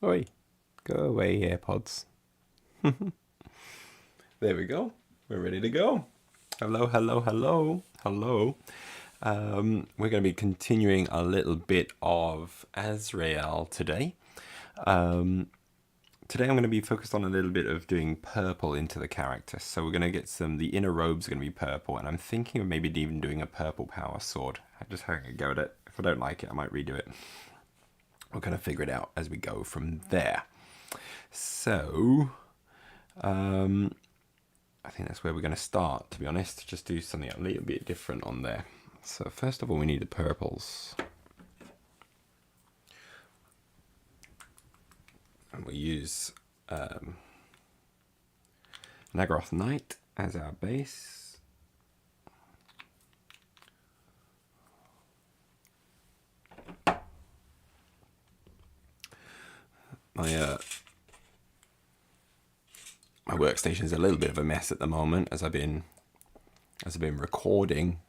Oi, go away, AirPods. There we go. We're ready to go. Hello, hello, hello, hello. We're going to be continuing a little bit of Azrael today. Today I'm going to be focused on a little bit of doing purple into the character. So we're going to get the inner robes are going to be purple, and I'm thinking of maybe even doing a purple power sword. Just having a go at it. If I don't like it, I might redo it. We're going to figure it out as we go from there. So, I think that's where we're going to start, to be honest. Just do something a little bit different on there. So first of all, we need the purples. And we'll use Nagaroth Knight as our base. My workstation is a little bit of a mess at the moment as I've been recording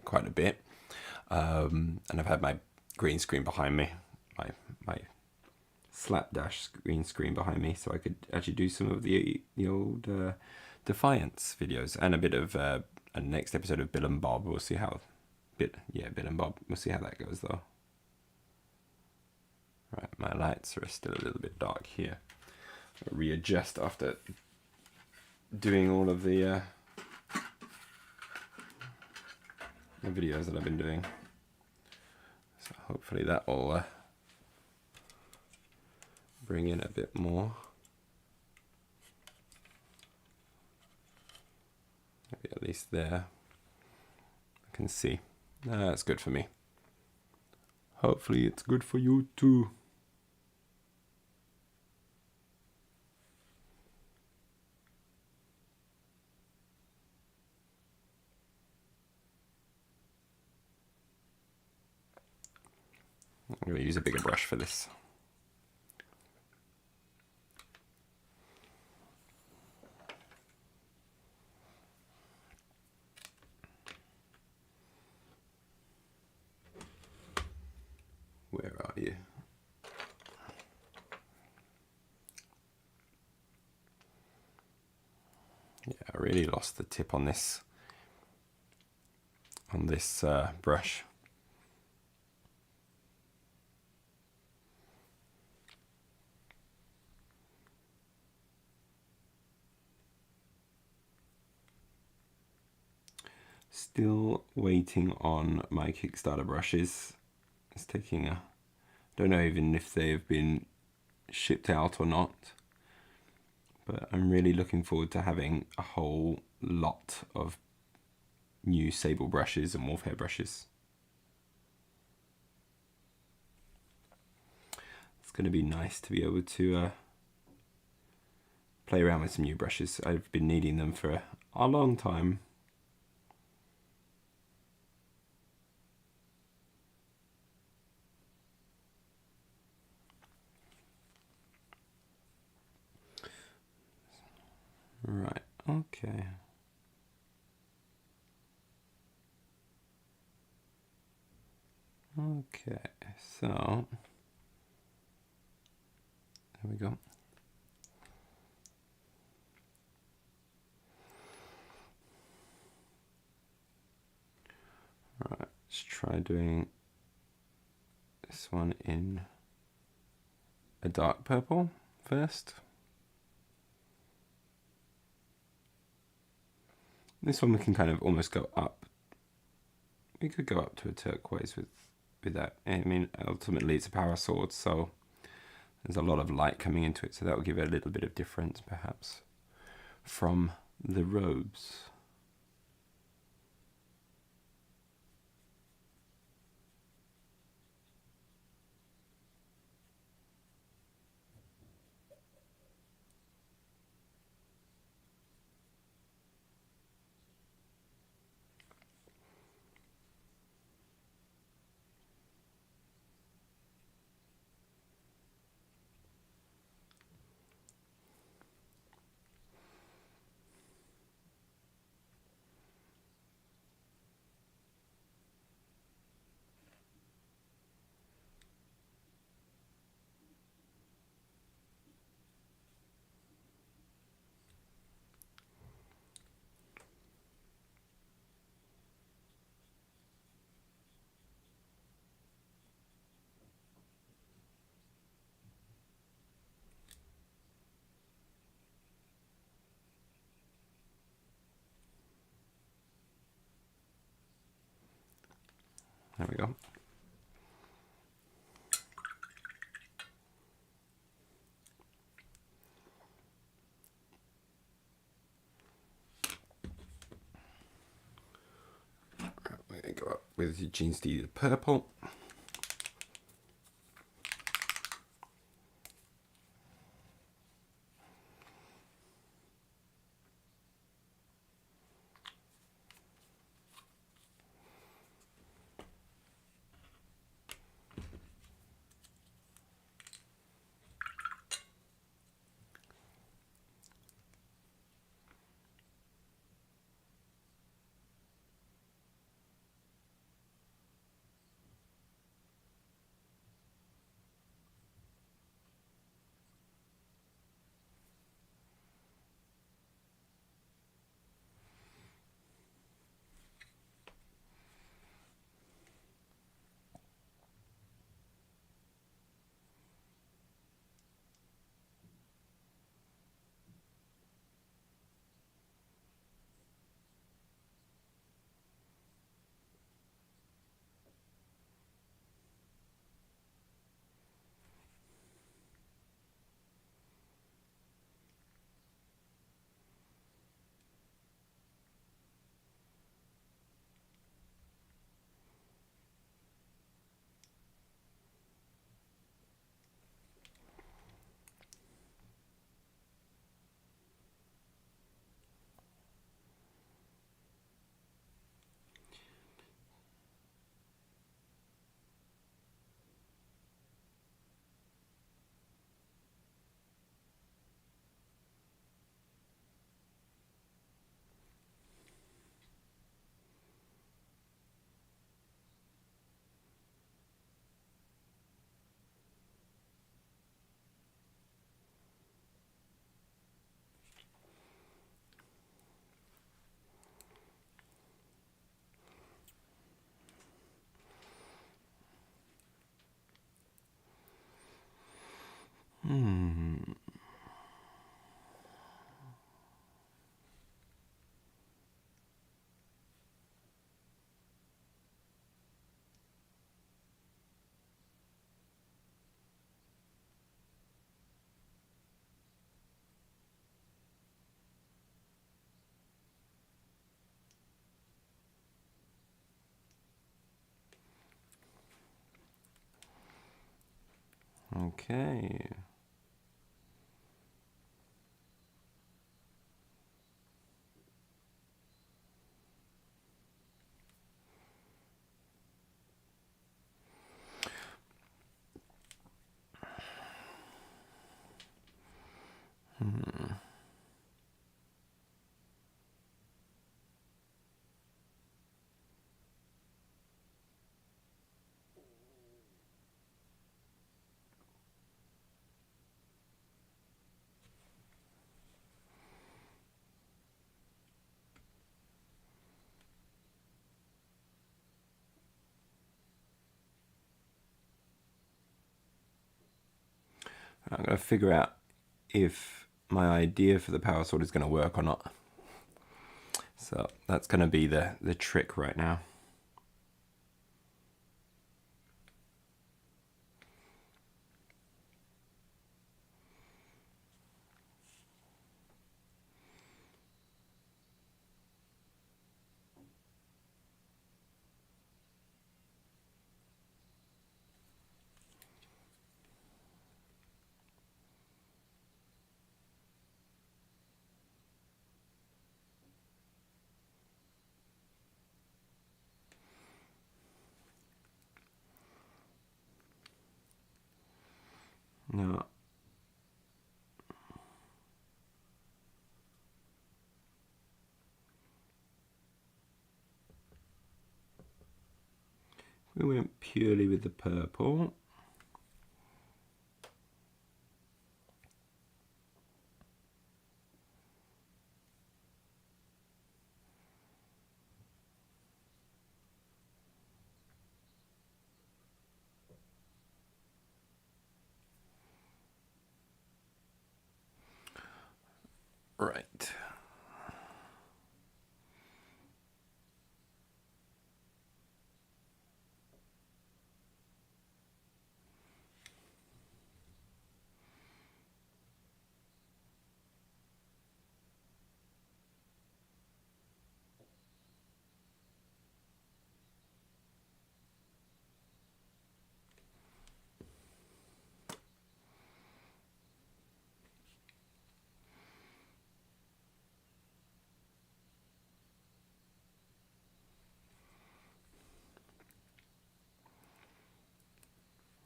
quite a bit, and I've had my green screen behind me, my slapdash green screen behind me, so I could actually do some of the old Defiance videos and a bit of a next episode of Bill and Bob. We'll see how Bill and Bob. We'll see how that goes though. Right, my lights are still a little bit dark here. I'll readjust after doing all of the videos that I've been doing. So hopefully that will bring in a bit more. Maybe at least there. I can see. That's good for me. Hopefully it's good for you too. I'm going to use a bigger brush for this. Where are you? Yeah, I really lost the tip on this brush. Still waiting on my Kickstarter brushes. It's taking don't know even if they've been shipped out or not, but I'm really looking forward to having a whole lot of new sable brushes and wolf hair brushes. It's going to be nice to be able to play around with some new brushes. I've been needing them for a long time. Right, okay. Okay, so there we go. Right, let's try doing this one in a dark purple first. This one we can kind of almost go up. We could go up to a turquoise with that. I mean, ultimately it's a power sword, so there's a lot of light coming into it, so that will give it a little bit of difference perhaps from the robes. There we go. We're going to go up with Eugene Steele purple. Okay. I'm going to figure out if my idea for the power sword is going to work or not. So that's going to be the trick right now. Now, we went purely with the purple. Right.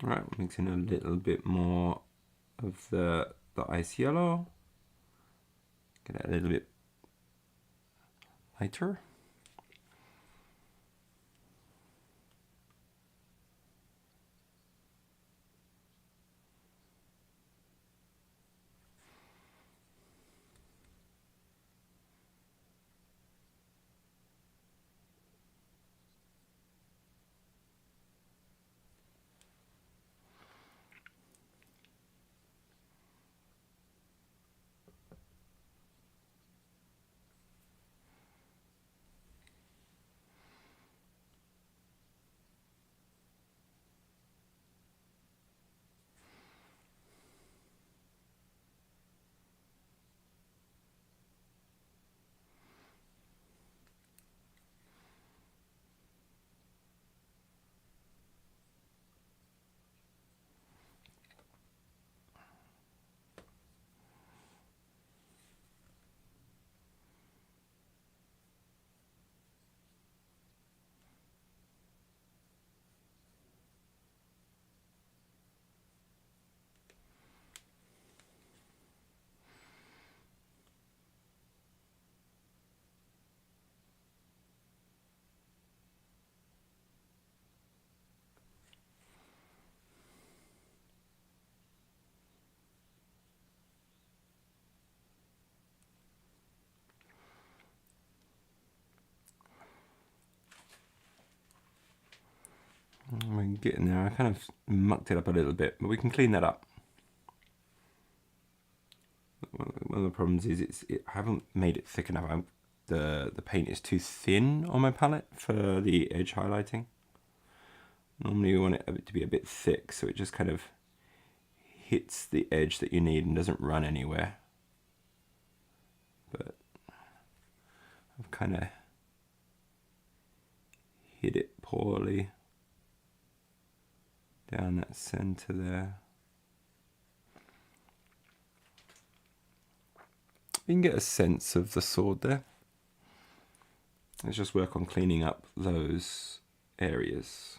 All right, we're mixing a little bit more of the ice yellow. Get it a little bit lighter. We're getting there. I kind of mucked it up a little bit, but we can clean that up. One of the problems is I haven't made it thick enough. The paint is too thin on my palette for the edge highlighting. Normally you want it to be a bit thick, so it just kind of hits the edge that you need and doesn't run anywhere. But I've kind of hit it poorly down that center there. You can get a sense of the sword there. Let's just work on cleaning up those areas.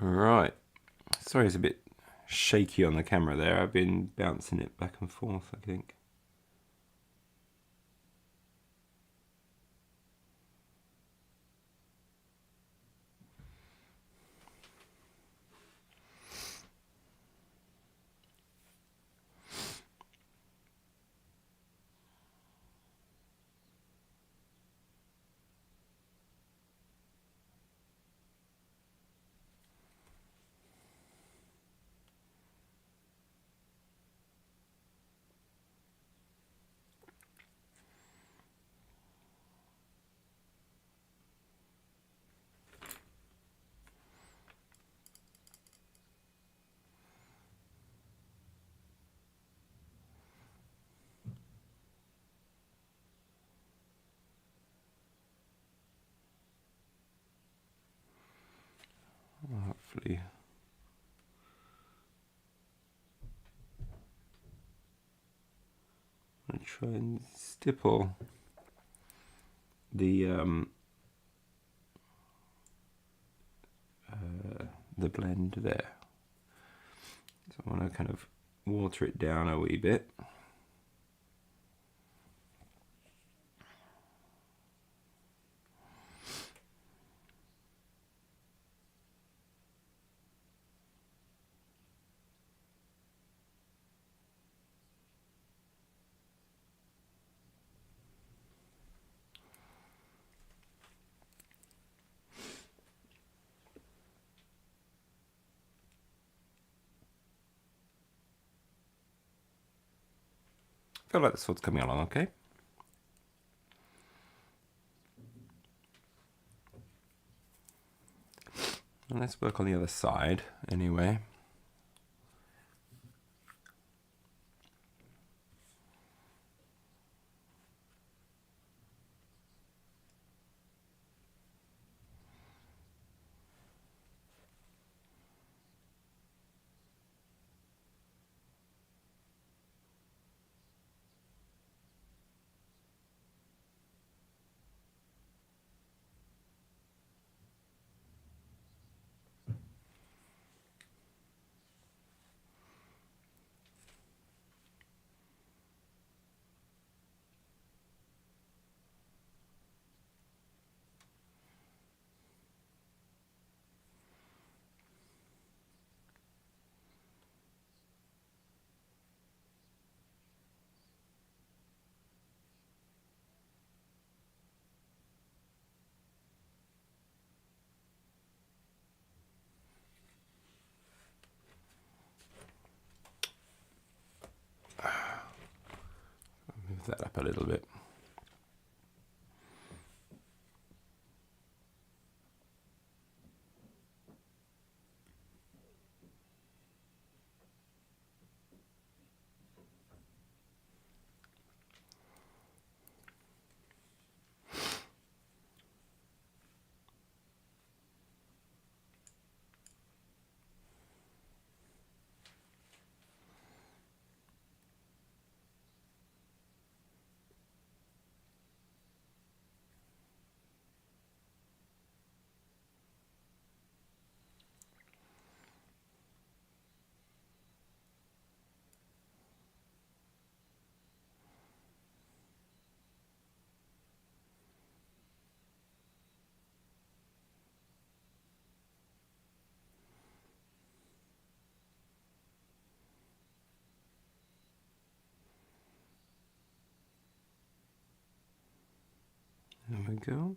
Right. Sorry, it's a bit shaky on the camera there. I've been bouncing it back and forth, I think. Hopefully. I'm going to try and stipple the blend there. So I want to kind of water it down a wee bit. feel like this one's coming along okay. And let's work on the other side anyway. Move that up a little bit. There we go.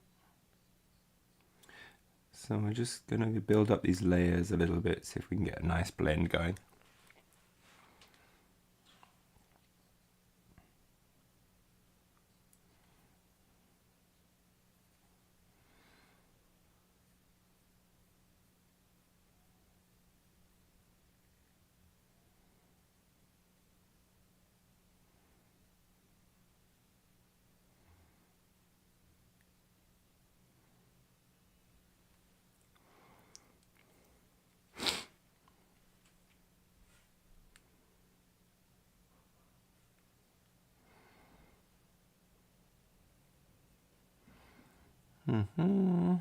So we're just going to build up these layers a little bit, see if we can get a nice blend going. Mm-hmm.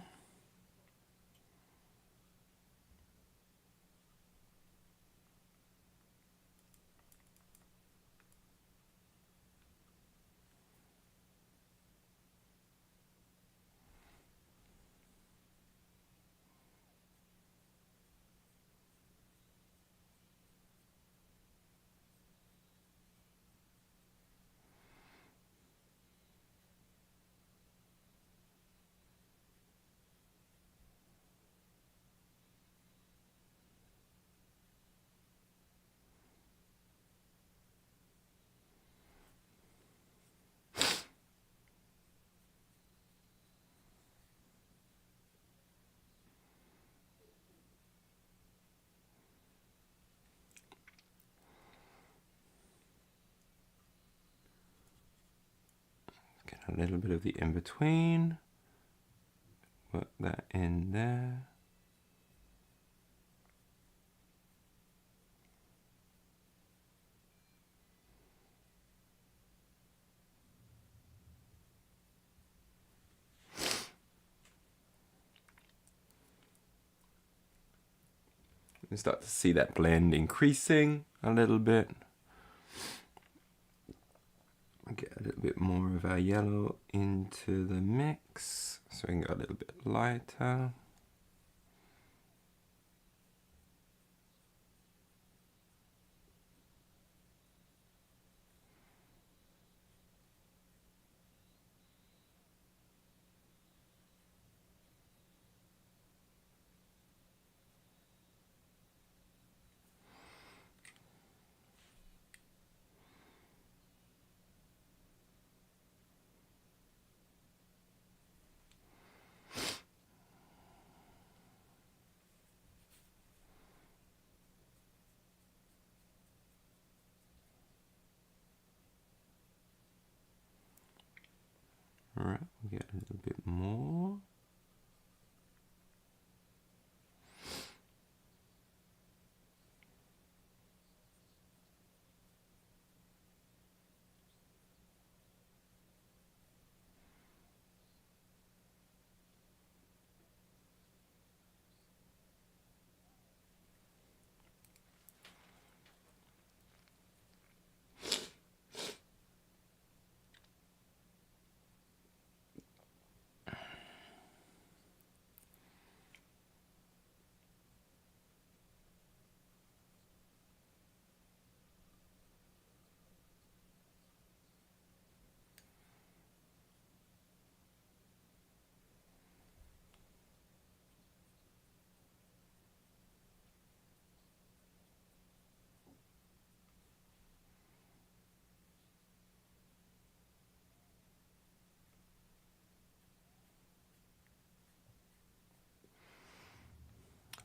Get a little bit of the in-between. Work that in there. You start to see that blend increasing a little bit. Get a little bit more of our yellow into the mix so we can go a little bit lighter. Right, we'll get a little bit more.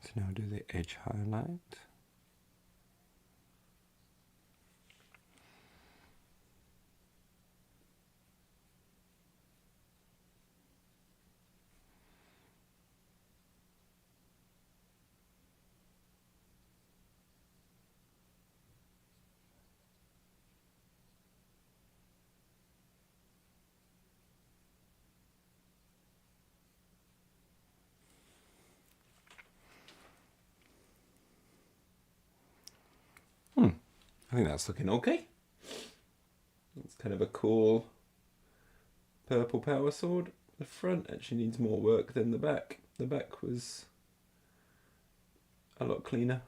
So now do the edge highlight. I think that's looking okay. It's kind of a cool purple power sword. The front actually needs more work than the back. The back was a lot cleaner.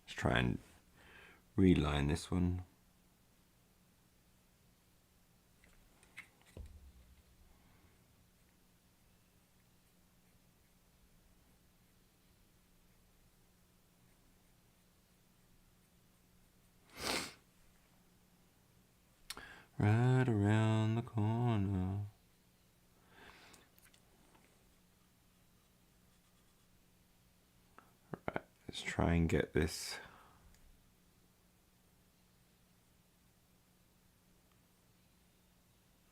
Let's try and reline this one. Right around the corner. Right, let's try and get this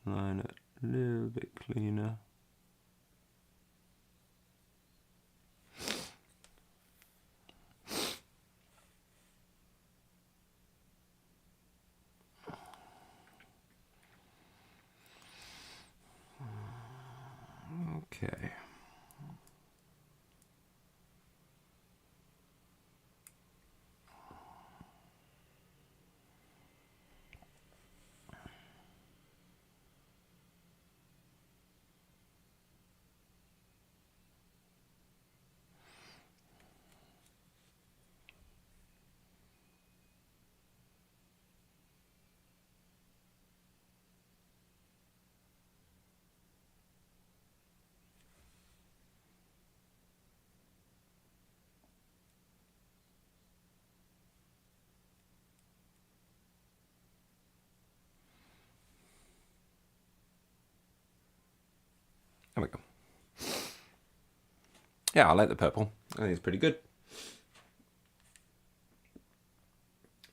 line a little bit cleaner. Okay. There we go. Yeah, I like the purple. I think it's pretty good.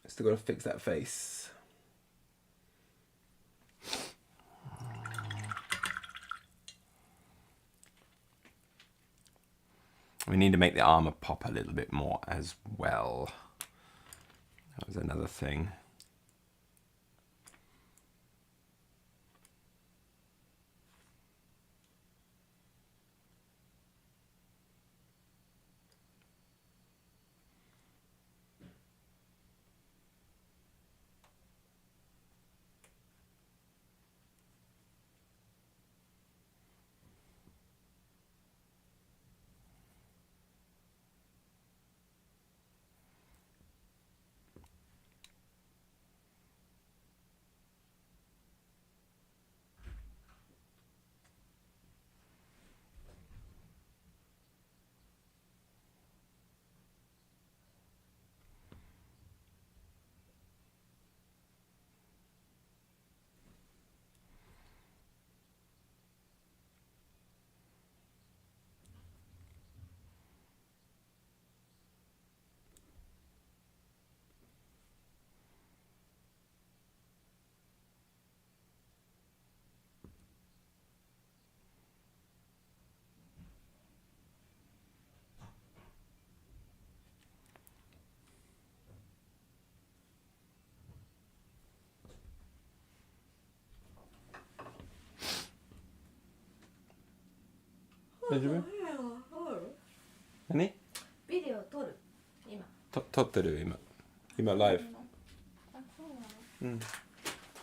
Still got to fix that face. We need to make the armor pop a little bit more as well. That was another thing. 大丈夫？何？ビデオ撮る今。撮ってる今ライブ。あ、そうなの？うん。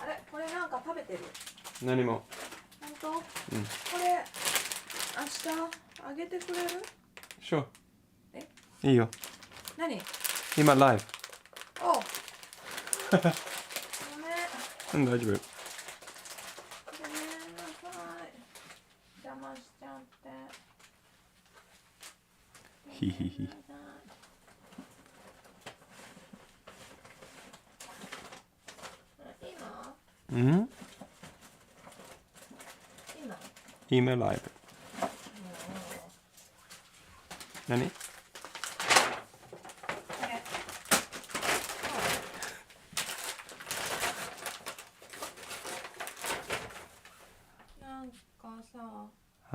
あれ、これなんか食べてる？何も。本当？うん。これ明日あげてくれる？Sure。え？いいよ。何？今ライブ。おう。ごめん。うん、大丈夫。ごめんなさい。邪魔しちゃって。ヒヒヒ。今？うん？今ライブ。何？なんかさ、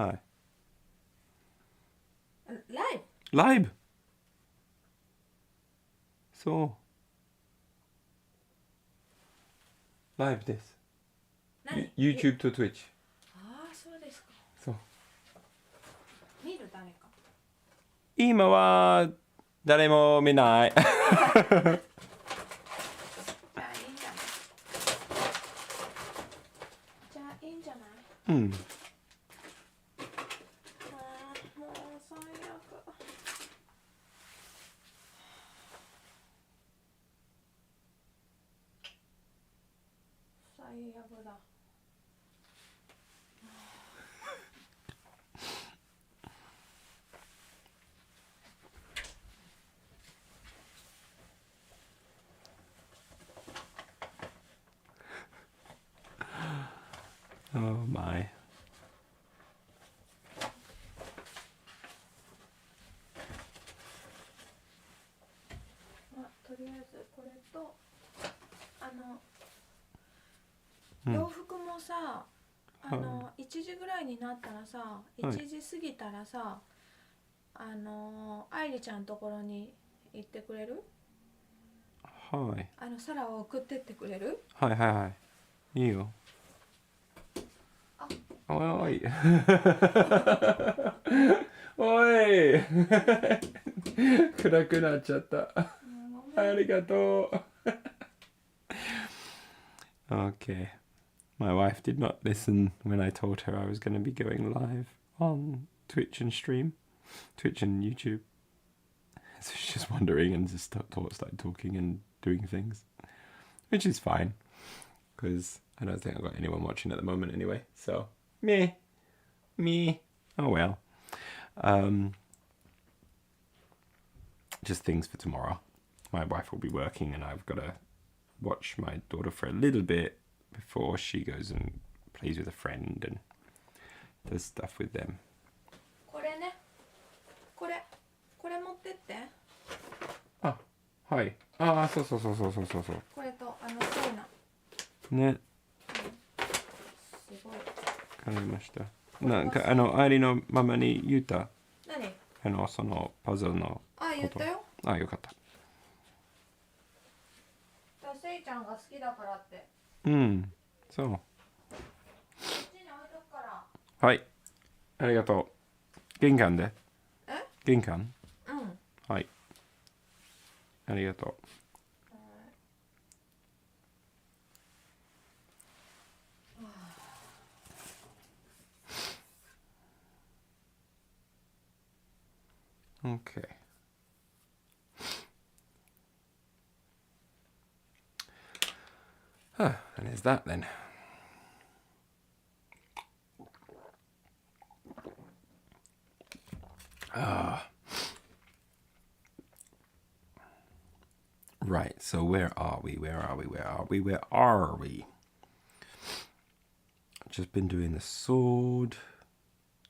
はい。ライブ？ライブ？そう。ライブです。YouTube と Twitch。ああ、そうですか。そう。見る誰か。今は誰も見ない。じゃあいいんじゃない。じゃあいいんじゃない。うん。ああ、もう最悪。最悪だ。Oh my。まあ、とりあえずこれとうん。洋服もさ、1時ぐらいになったらさ、1時過ぎたらさ、愛梨ちゃんのところに行ってくれる？はい。サラを送ってってくれる？はいはいはい。いいよ。あ、おい。おい。暗くなっちゃった。ありがとう。Okay. My wife did not listen when I told her I was going to be going live on Twitch and stream, Twitch and YouTube. So she's just wondering and just started talking and doing things, which is fine because I don't think I've got anyone watching at the moment anyway. So me, oh well. Just things for tomorrow. My wife will be working and I've got to watch my daughter for a little bit before she goes and plays with a friend and does stuff with them. これね。これ持ってって。あ、はい。ああ、そう。これとそういうの。ね。すごい。わかりました。なんかアリのママに言った。何？そのパズルのこと。あ、言ったよ。あ、よかった。せいちゃんが好きだからって。うん、そう。こっちに置いとくから。はい。ありがとう。玄関で。玄関？うん。はい。ありがとう。Okay. And there's that then. Right, so where are we? Just been doing the sword.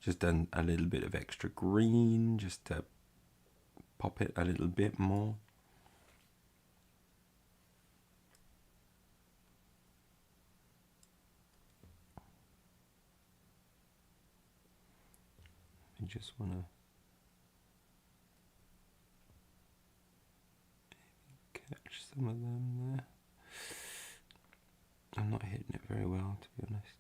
Just done a little bit of extra green just to pop it a little bit more. I just want to catch some of them there. I'm not hitting it very well, to be honest.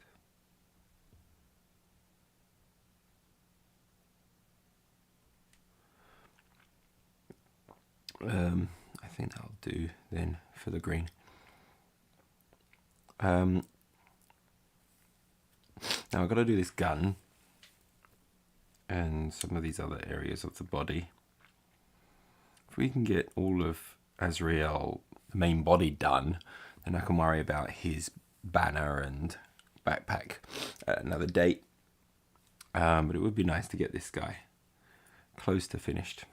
I think that'll do then for the green. Now I've got to do this gun and some of these other areas of the body. If we can get all of Azrael, the main body, done, then I can worry about his banner and backpack at another date. But it would be nice to get this guy close to finished.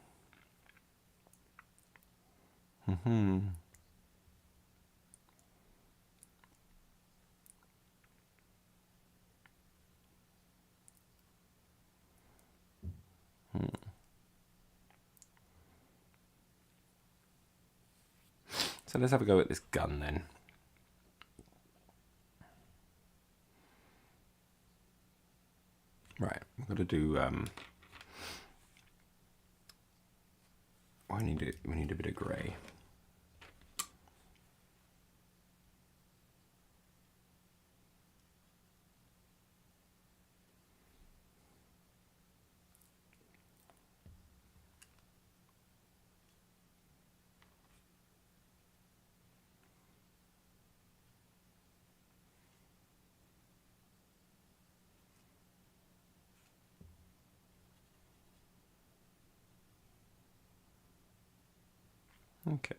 So let's have a go at this gun then. Right, I've got to do. We need a bit of grey. Okay.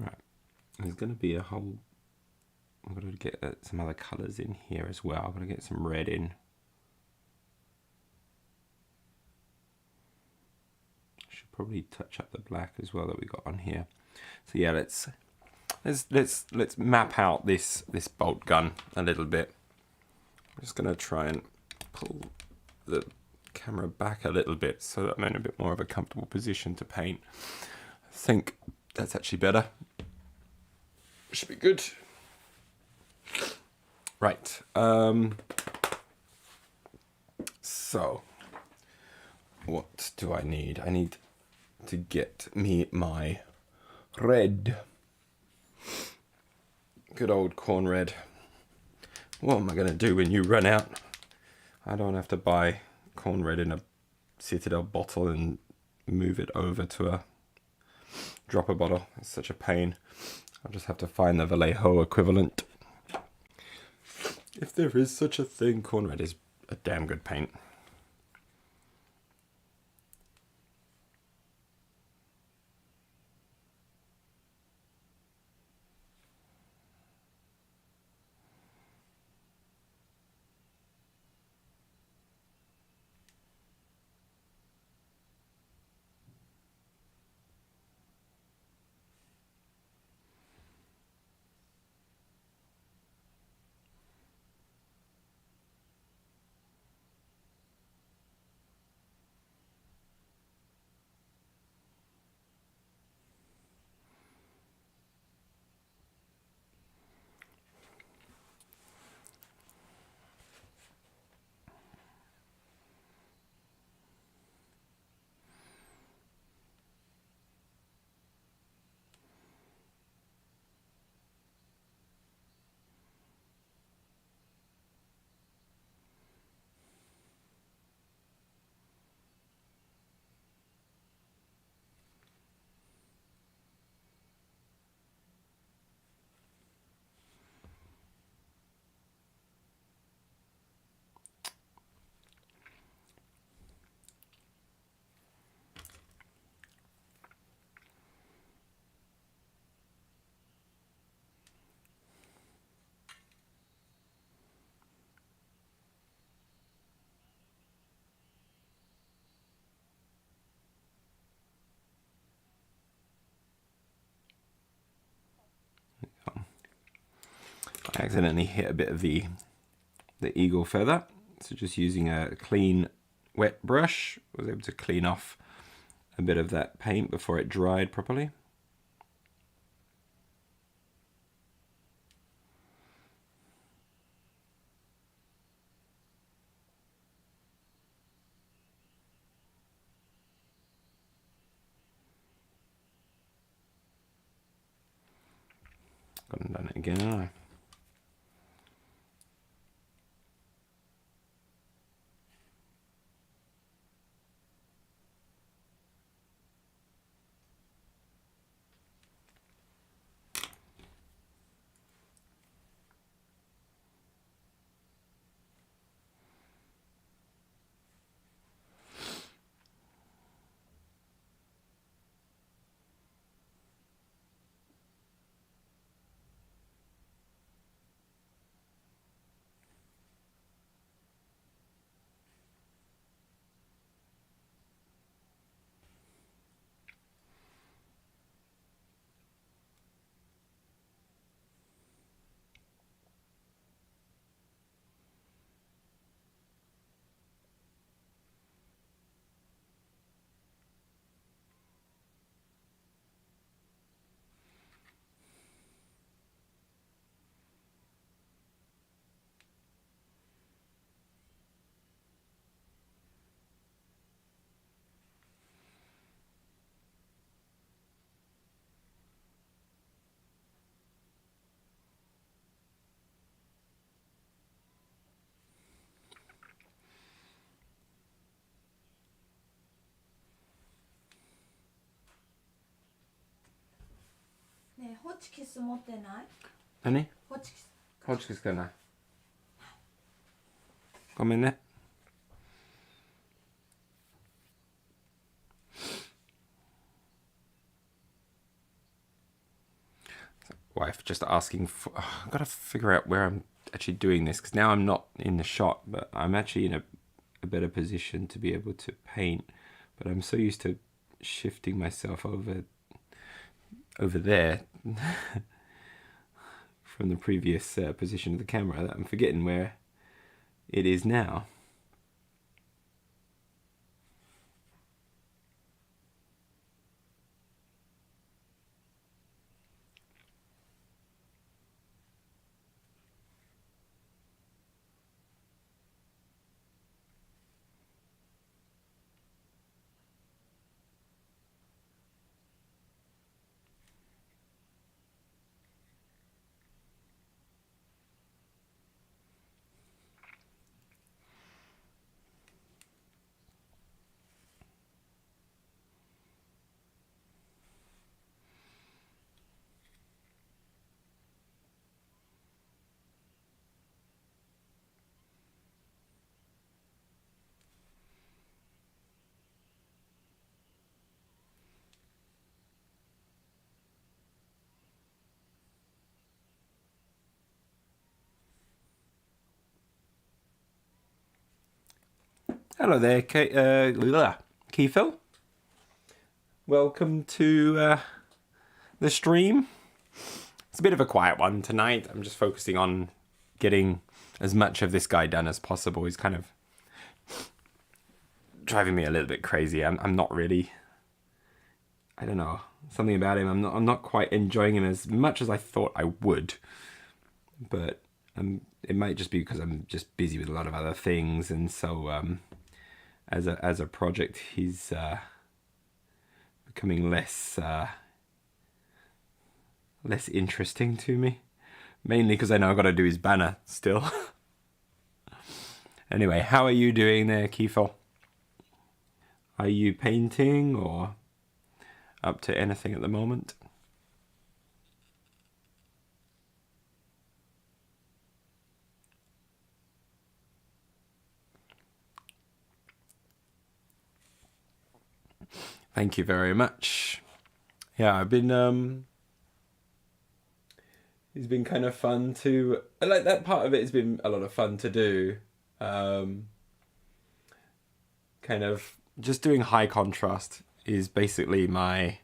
Right, there's going to be a whole. I'm going to get some other colours in here as well. I'm going to get some red in. Should probably touch up the black as well that we got on here. So yeah, let's map out this bolt gun a little bit. I'm just going to try and pull the camera back a little bit so that I'm in a bit more of a comfortable position to paint. I think that's actually better. Should be good. Right. So, what do I need? I need to get me my red. Good old corn red. What am I going to do when you run out? I don't have to buy corn red in a Citadel bottle and move it over to a dropper bottle. It's such a pain. I'll just have to find the Vallejo equivalent. If there is such a thing, corn red is a damn good paint. I accidentally hit a bit of the eagle feather, so just using a clean wet brush. I was able to clean off a bit of that paint before it dried properly. Gone and done it again, haven't I?ねえ、ホチキス持ってない？何？ホチキス。ホチキスかな。ごめんね。Wife just asking for. I've got to figure out where I'm actually doing this, because now I'm not in the shot, but I'm actually in a better position to be able to paint. But I'm so used to shifting myself over there from the previous position of the camera that I'm forgetting where it is now. Hello there, Keithel. Welcome to the stream. It's a bit of a quiet one tonight. I'm just focusing on getting as much of this guy done as possible. He's kind of driving me a little bit crazy. I'm not really, I don't know, something about him. I'm not quite enjoying him as much as I thought I would. But it might just be because I'm just busy with a lot of other things, and so as a project, he's becoming less interesting to me. Mainly because I know I've got to do his banner still. Anyway, how are you doing there, Keithel? Are you painting or up to anything at the moment? Thank you very much. Yeah, I've been it's been kind of fun to, like, that part of it has been a lot of fun to do. Kind of just doing high contrast is basically my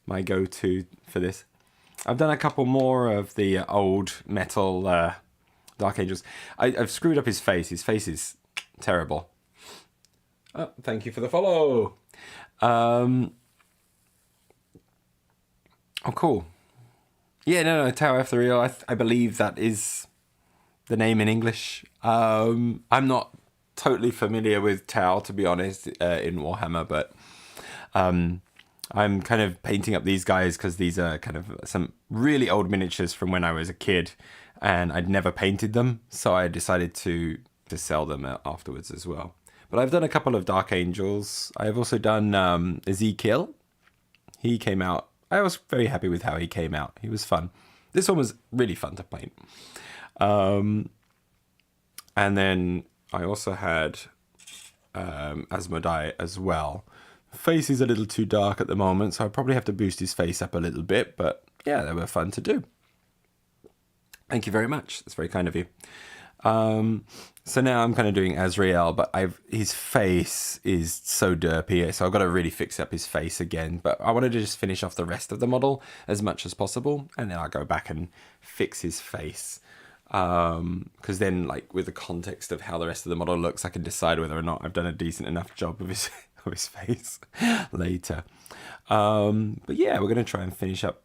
go-to for this. I've done a couple more of the old metal Dark Angels. I've screwed up his face. His face is terrible. Oh, thank you for the follow. Oh, cool. Yeah, no, Tower of the Real. I believe that is the name in English. I'm not totally familiar with Tau, to be honest, in Warhammer, but I'm kind of painting up these guys because these are kind of some really old miniatures from when I was a kid, and I'd never painted them, so I decided to sell them afterwards as well. But I've done a couple of Dark Angels. I've also done Ezekiel. He came out. I was very happy with how he came out. He was fun. This one was really fun to paint. And then I also had Asmodai as well. Face is a little too dark at the moment, so I probably have to boost his face up a little bit. But yeah, they were fun to do. Thank you very much. That's very kind of you. So now I'm kind of doing Azrael, but his face is so derpy, so I've got to really fix up his face again. But I wanted to just finish off the rest of the model as much as possible, and then I'll go back and fix his face. Because then, like, with the context of how the rest of the model looks, I can decide whether or not I've done a decent enough job of his of his face later. But yeah, we're going to try and finish up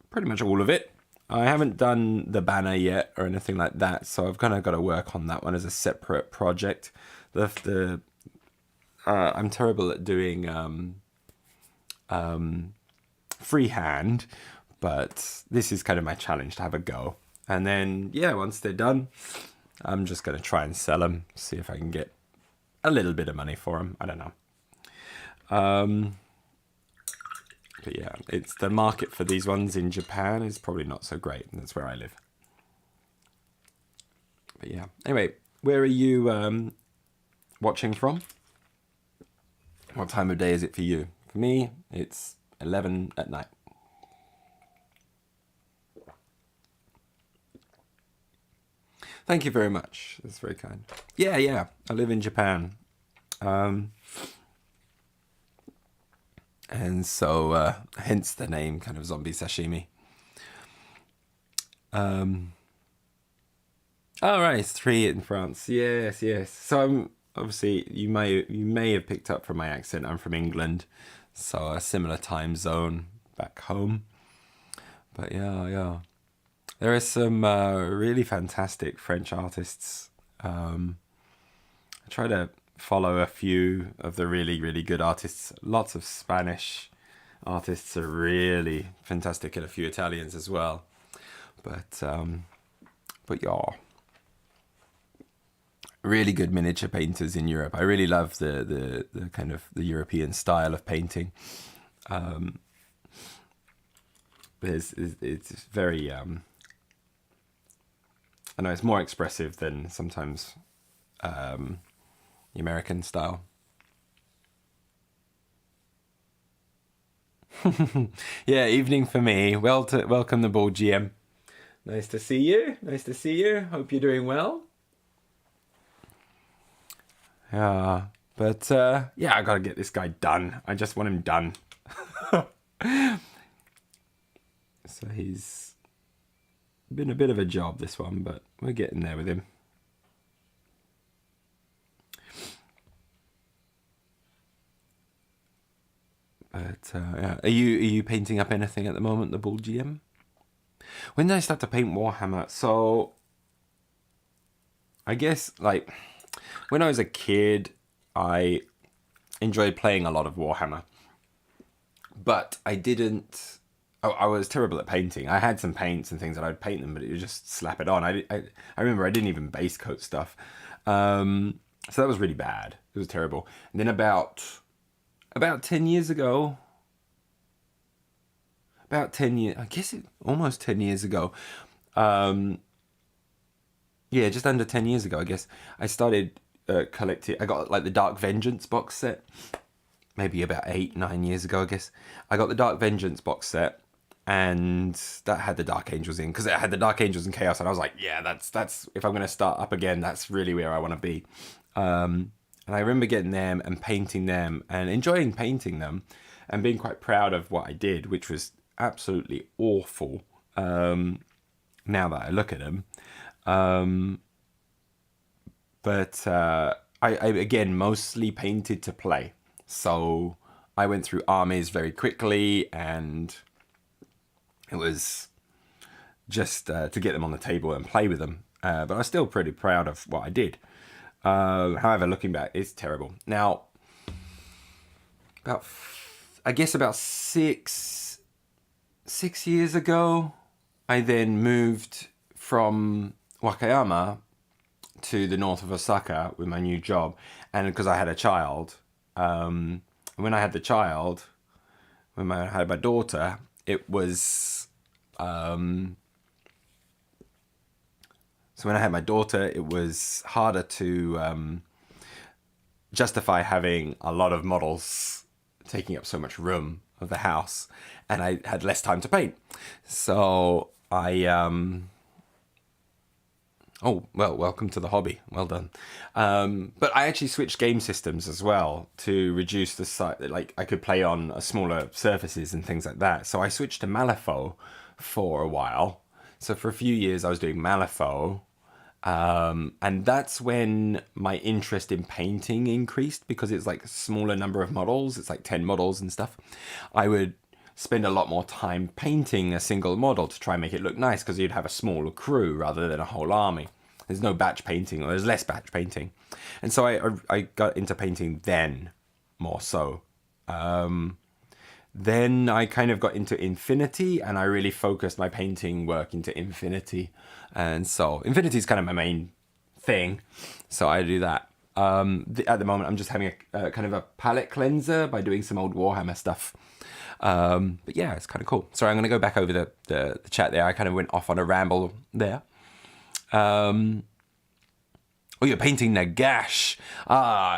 pretty much all of it. I haven't done the yet or anything like that, so I've kind of got to work on that one as a separate project. I'm terrible at doing freehand, but this is kind of my challenge to have a go. And then, yeah, once they're done, I'm just going to try and sell them, see if I can get a little bit of money for them. I don't know. But yeah, it's the market for these ones in Japan is probably not so great. That's where I live. But yeah, anyway, where are you watching from? What time of day is it for you? For me, it's 11 at night. Thank you very much. That's very kind. Yeah. I live in Japan. And so, hence the name, kind of zombie sashimi. All right, it's 3 in France. Yes. So I'm obviously you may have picked up from my accent. I'm from England, so a similar time zone back home. But yeah. There are some really fantastic French artists. I try to follow a few of the really, really good artists. Lots of Spanish artists are really fantastic, and a few Italians as well. But yeah, really good miniature painters in Europe. I really love the kind of the European style of painting. It's very I know it's more expressive than sometimes the American style. Yeah, evening for me. Welcome the ball, GM. Nice to see you. Hope you're doing well. Yeah, but yeah, I gotta get this guy done. I just want him done. So he's been a bit of a job, this one, but we're getting there with him. But yeah. Are you painting up anything at the moment, the Bull GM? When did I start to paint Warhammer? So I guess like when I was a kid, I enjoyed playing a lot of Warhammer, but I didn't. I was terrible at painting. I had some paints and things that I'd paint them, but it would just slap it on. I remember I didn't even base coat stuff, so that was really bad. It was terrible. And then about 10 years ago, I guess almost 10 years ago, yeah, just under 10 years ago, I guess, I started collecting. I got like the Dark Vengeance box set, maybe about 8-9 years ago, I guess. I got the Dark Vengeance box set, and that had the Dark Angels in, because it had the Dark Angels and Chaos, and I was like, yeah, that's if I'm going to start up again, that's really where I want to be. And I remember getting them and painting them and enjoying painting them and being quite proud of what I did, which was absolutely awful now that I look at them. But I again mostly painted to play. So I went through armies very quickly, and it was just to get them on the table and play with them. But I was still pretty proud of what I did. However, looking back, it's terrible. Now, I guess about 6 years ago, I then moved from Wakayama to the north of Osaka with my new job, and because I had a child, when I had the child, when I had my daughter, it was so when I had my daughter, it was harder to justify having a lot of models taking up so much room of the house, and I had less time to paint. So I oh, well, welcome to the hobby. Well done. But I actually switched game systems as well to reduce the size. Like, I could play on smaller surfaces and things like that. So I switched to Malifaux for a while. So for a few years, I was doing Malifaux. And that's when my interest in painting increased, because it's like a smaller number of models. It's like 10 models and stuff. I would spend a lot more time painting a single model to try and make it look nice, because you'd have a smaller crew rather than a whole army. There's no batch painting, or there's less batch painting. And so I got into painting then, more so. Then I kind of got into Infinity, and I really focused my painting work into Infinity. And so Infinity is kind of my main thing, so I do that. At the moment, I'm just having a kind of a palette cleanser by doing some old Warhammer stuff. But yeah, it's kind of cool. Sorry, I'm going to go back over the chat there. I kind of went off on a ramble there. Oh, you're painting Nagash.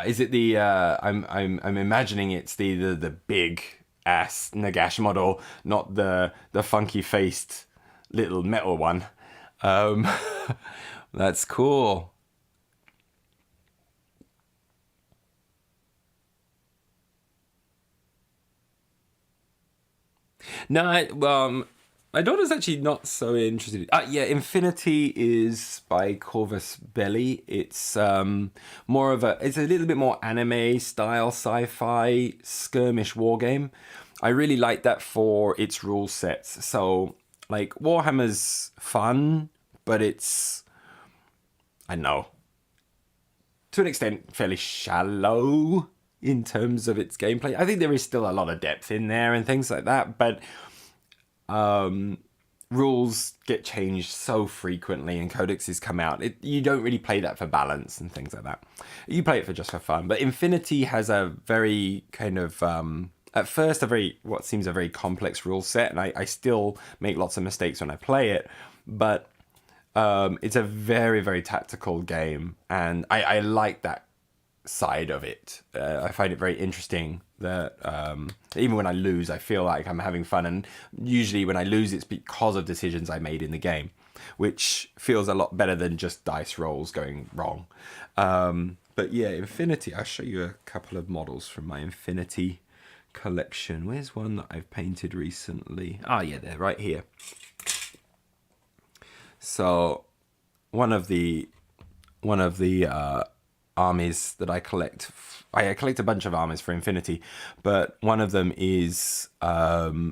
Is it the? I'm imagining it's the big ass Nagash model, not the funky faced little metal one. That's cool. No, my daughter's actually not so interested. Yeah, Infinity is by Corvus Belli. It's more of it's a little bit more anime style sci-fi skirmish war game. I really like that for its rule sets. So, like, Warhammer's fun, but it's, I don't know, to an extent, fairly shallow in terms of its gameplay. I think there is still a lot of depth in there and things like that, but rules get changed so frequently and codexes come out. You don't really play that for balance and things like that. You play it for just for fun. But Infinity has a very kind of, at first, what seems a very complex rule set, and I still make lots of mistakes when I play it, but it's a very, very tactical game, and I like that side of it. I find it very interesting that even when I lose, I feel like I'm having fun, and usually when I lose, it's because of decisions I made in the game, which feels a lot better than just dice rolls going wrong. But yeah, Infinity, I'll show you a couple of models from my Infinity collection. Where's one that I've painted recently? Yeah, they're right here. So one of the armies that I collect a bunch of armies for Infinity, but one of them is Haq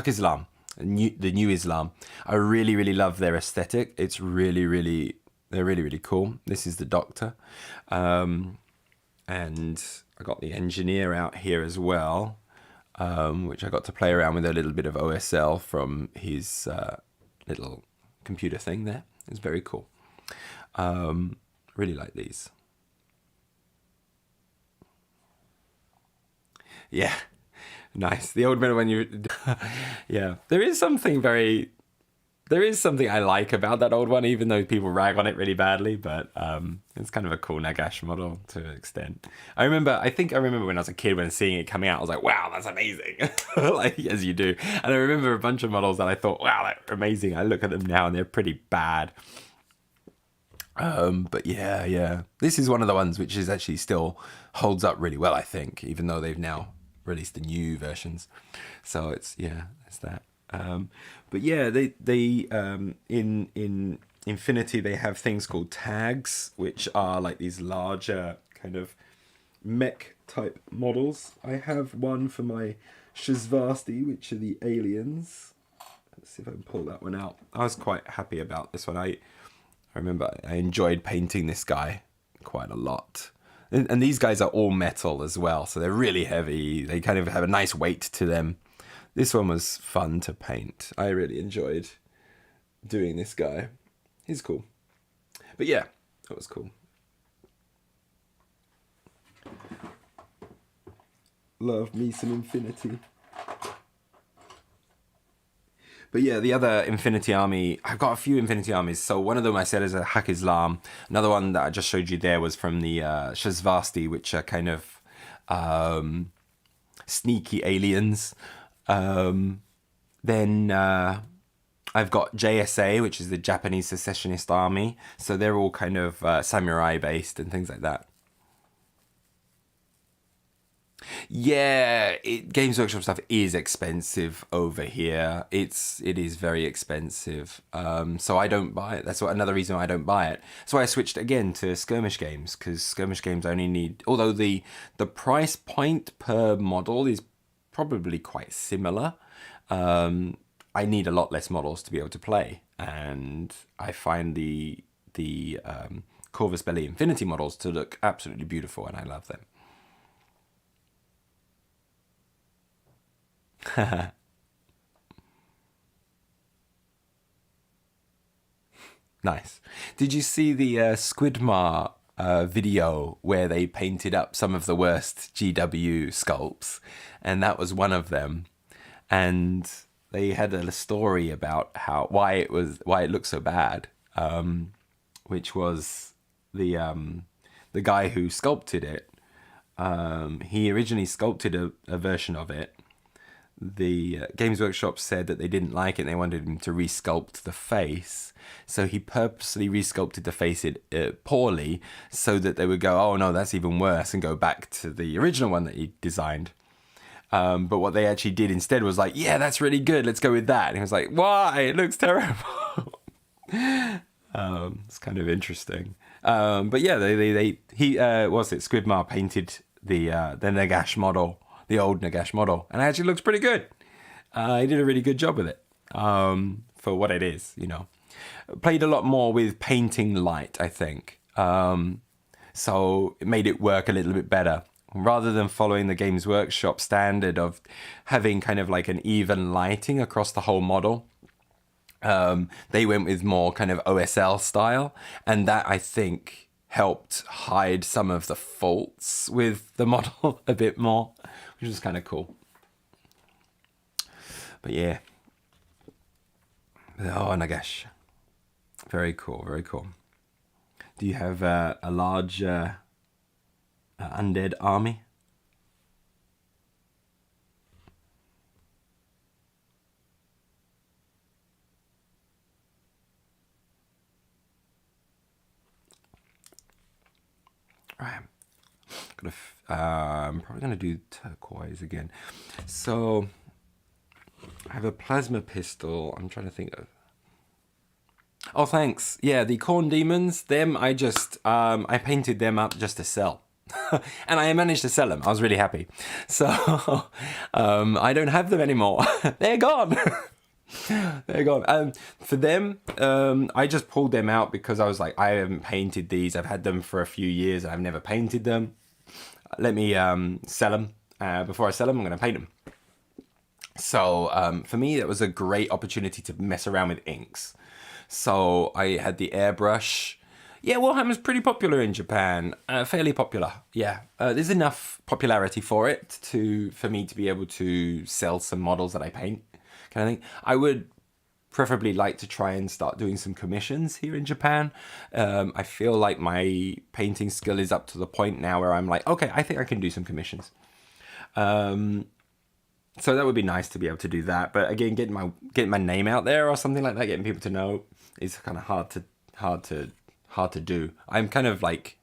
Islam, the new Islam. I really, really love their aesthetic. It's they're really, really cool. This is the Doctor, and I got the Engineer out here as well, which I got to play around with a little bit of OSL from his little computer thing there. It's very cool. Really like these. Yeah, nice. The old man when you, yeah. There is something I like about that old one, even though people rag on it really badly. But it's kind of a cool Nagash model to an extent. I think I remember when I was a kid, when seeing it coming out, I was like, "Wow, that's amazing!" Like, as you do. And I remember a bunch of models that I thought, "Wow, they're amazing." I look at them now and they're pretty bad. But yeah, this is one of the ones which is actually still holds up really well, I think, even though they've now released the new versions. So it's that. But yeah, they in Infinity, they have things called tags, which are like these larger kind of mech type models. I have one for my Shazvasti, which are the aliens. Let's see if I can pull that one out. I was quite happy about this one. I remember I enjoyed painting this guy quite a lot. And these guys are all metal as well, so they're really heavy. They kind of have a nice weight to them. This one was fun to paint. I really enjoyed doing this guy. He's cool. But yeah, that was cool. Love me some Infinity. But yeah, the other Infinity Army, I've got a few Infinity Armies. So one of them I said is a Hak Islam. Another one that I just showed you there was from the Shazvasti, which are kind of sneaky aliens. Then I've got JSA, which is the Japanese Secessionist Army. So they're all kind of samurai based and things like that. Yeah, Games Workshop stuff is expensive over here. It is very expensive. So I don't buy it. That's another reason why I don't buy it. So I switched again to skirmish games, because skirmish games only need, although the price point per model is probably quite similar. I need a lot less models to be able to play, and I find the Corvus Belli Infinity models to look absolutely beautiful, and I love them. Nice. Did you see the Squidmar video where they painted up some of the worst GW sculpts, and that was one of them, and they had a story about why it looked so bad, which was the guy who sculpted it. He originally sculpted a version of it. The Games Workshop said that they didn't like it and they wanted him to resculpt the face. So he purposely resculpted the face poorly so that they would go, oh no, that's even worse, and go back to the original one that he designed. But what they actually did instead was like, yeah, that's really good, let's go with that. And he was like, why? It looks terrible. It's kind of interesting. But yeah, Squidmar painted the Nagash model, the old Nagash model, and it actually looks pretty good. He did a really good job with it, for what it is, you know. Played a lot more with painting light, I think. So it made it work a little bit better. Rather than following the Games Workshop standard of having kind of like an even lighting across the whole model, they went with more kind of OSL style, and that, I think, helped hide some of the faults with the model a bit more, which was kind of cool. But yeah. Oh, Nagash. Very cool, very cool. Do you have a large undead army? Right. I'm probably gonna do turquoise again. So I have a plasma pistol. I'm trying to think of. Oh, thanks. Yeah, the Corn Demons. Them, I just I painted them up just to sell, and I managed to sell them. I was really happy. So I don't have them anymore. They're gone. They're gone. For them, I just pulled them out because I was like, I haven't painted these. I've had them for a few years and I've never painted them. Let me sell them. Before I sell them, I'm going to paint them. So for me, that was a great opportunity to mess around with inks. So I had the airbrush. Yeah, Warhammer's pretty popular in Japan. Fairly popular. Yeah, there's enough popularity for it for me to be able to sell some models that I paint. Kind of thing. I would preferably like to try and start doing some commissions here in Japan. I feel like my painting skill is up to the point now where I'm like, okay, I think I can do some commissions. So that would be nice to be able to do that. But again, getting my name out there or something like that, getting people to know, is kind of hard to do. I'm kind of like,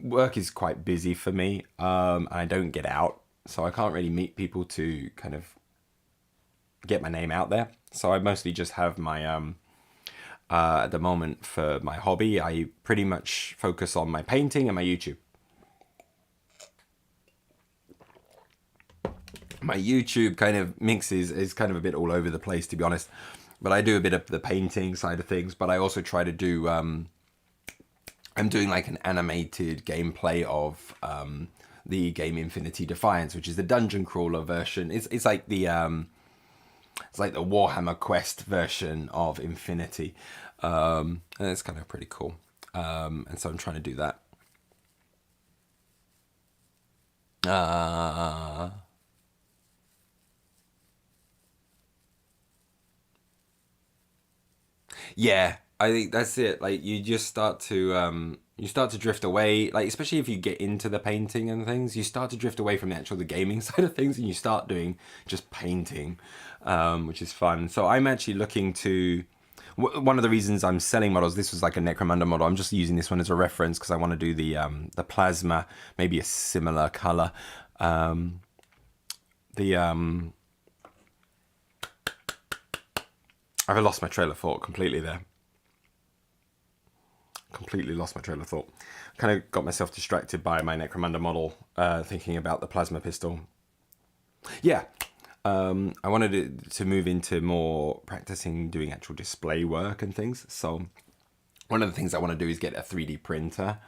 work is quite busy for me. I don't get out, so I can't really meet people to kind of get my name out there. So I mostly just have my at the moment for my hobby. I pretty much focus on my painting and my YouTube. My YouTube kind of mixes is kind of a bit all over the place, to be honest. But I do a bit of the painting side of things, but I also try to do I'm doing like an animated gameplay of the game Infinity Defiance, which is the dungeon crawler version. It's like the Warhammer Quest version of Infinity, and it's kind of pretty cool. And so I'm trying to do that. Yeah, I think that's it. Like you start to drift away. Like especially if you get into the painting and things, you start to drift away from the gaming side of things, and you start doing just painting, which is fun. So I'm actually looking to. One of the reasons I'm selling models, this was like a Necromunda model. I'm just using this one as a reference because I want to do the plasma, maybe a similar color. I've lost my trail of thought completely there. Completely lost my trail of thought. Kind of got myself distracted by my Necromunda model, thinking about the plasma pistol. Yeah, I wanted to move into more practicing doing actual display work and things. So one of the things I want to do is get a 3D printer.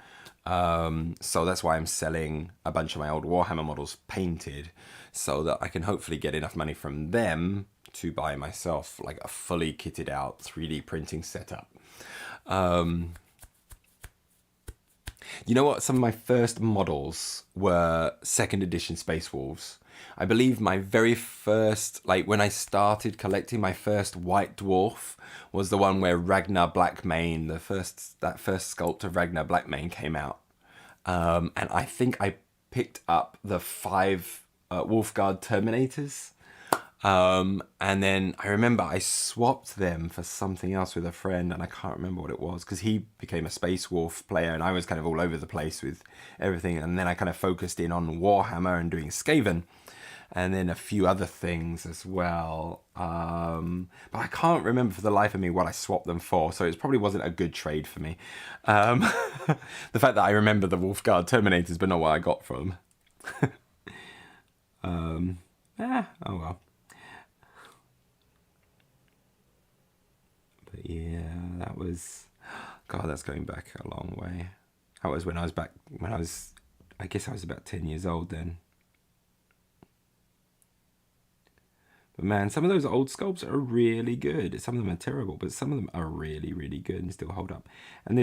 So that's why I'm selling a bunch of my old Warhammer models painted, so that I can hopefully get enough money from them to buy myself like a fully kitted out 3D printing setup. You know what? Some of my first models were second edition Space Wolves. I believe my very first, like when I started collecting, my first White Dwarf was the one where Ragnar Blackmane, that first sculpt of Ragnar Blackmane came out. And I think I picked up the 5 Wolfguard Terminators. And then I remember I swapped them for something else with a friend, and I can't remember what it was because he became a Space Wolf player and I was kind of all over the place with everything. And then I kind of focused in on Warhammer and doing Skaven and then a few other things as well. But I can't remember for the life of me what I swapped them for, so it probably wasn't a good trade for me. The fact that I remember the Wolfguard Terminators but not what I got from them. Oh well. But yeah, that was, God, that's going back a long way. That was when I guess I was about 10 years old then. But man, some of those old sculpts are really good. Some of them are terrible, but some of them are really, really good and still hold up. And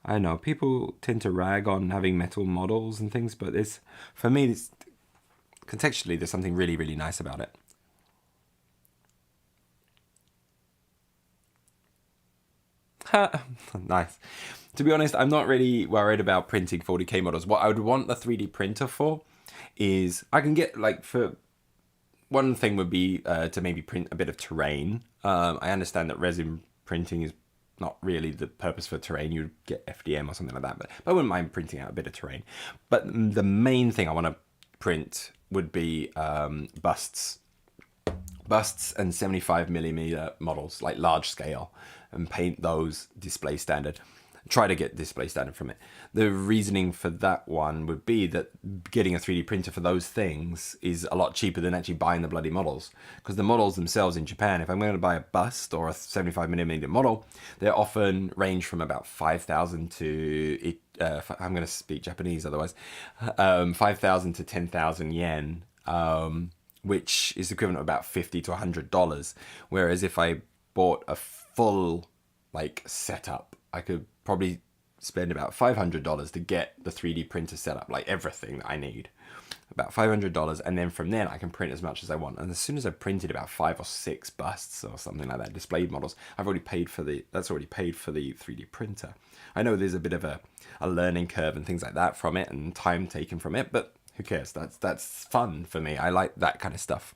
I don't know, people tend to rag on having metal models and things, but for me, contextually, there's something really, really nice about it. Nice. To be honest, I'm not really worried about printing 40k models. What I would want the 3D printer for is I can get one thing would be to maybe print a bit of terrain. I understand that resin printing is not really the purpose for terrain. You'd get FDM or something like that, but I wouldn't mind printing out a bit of terrain. But the main thing I want to print would be busts and 75mm models, like large scale, and paint those display standard. Try to get display standard from it. The reasoning for that one would be that getting a 3D printer for those things is a lot cheaper than actually buying the bloody models. Because the models themselves in Japan, if I'm going to buy a bust or a 75mm model, they often range from about 5,000 to, I'm going to speak Japanese otherwise, 5,000 to 10,000 yen, which is equivalent of about $50 to $100. Whereas if I bought a full setup, I could probably spend about $500 to get the 3D printer set up, like everything that I need. About $500, and then from then I can print as much as I want. And as soon as I've printed about 5 or 6 busts or something like that, displayed models, that's already paid for the 3D printer. I know there's a bit of a learning curve and things like that from it, and time taken from it, but who cares? That's fun for me. I like that kind of stuff.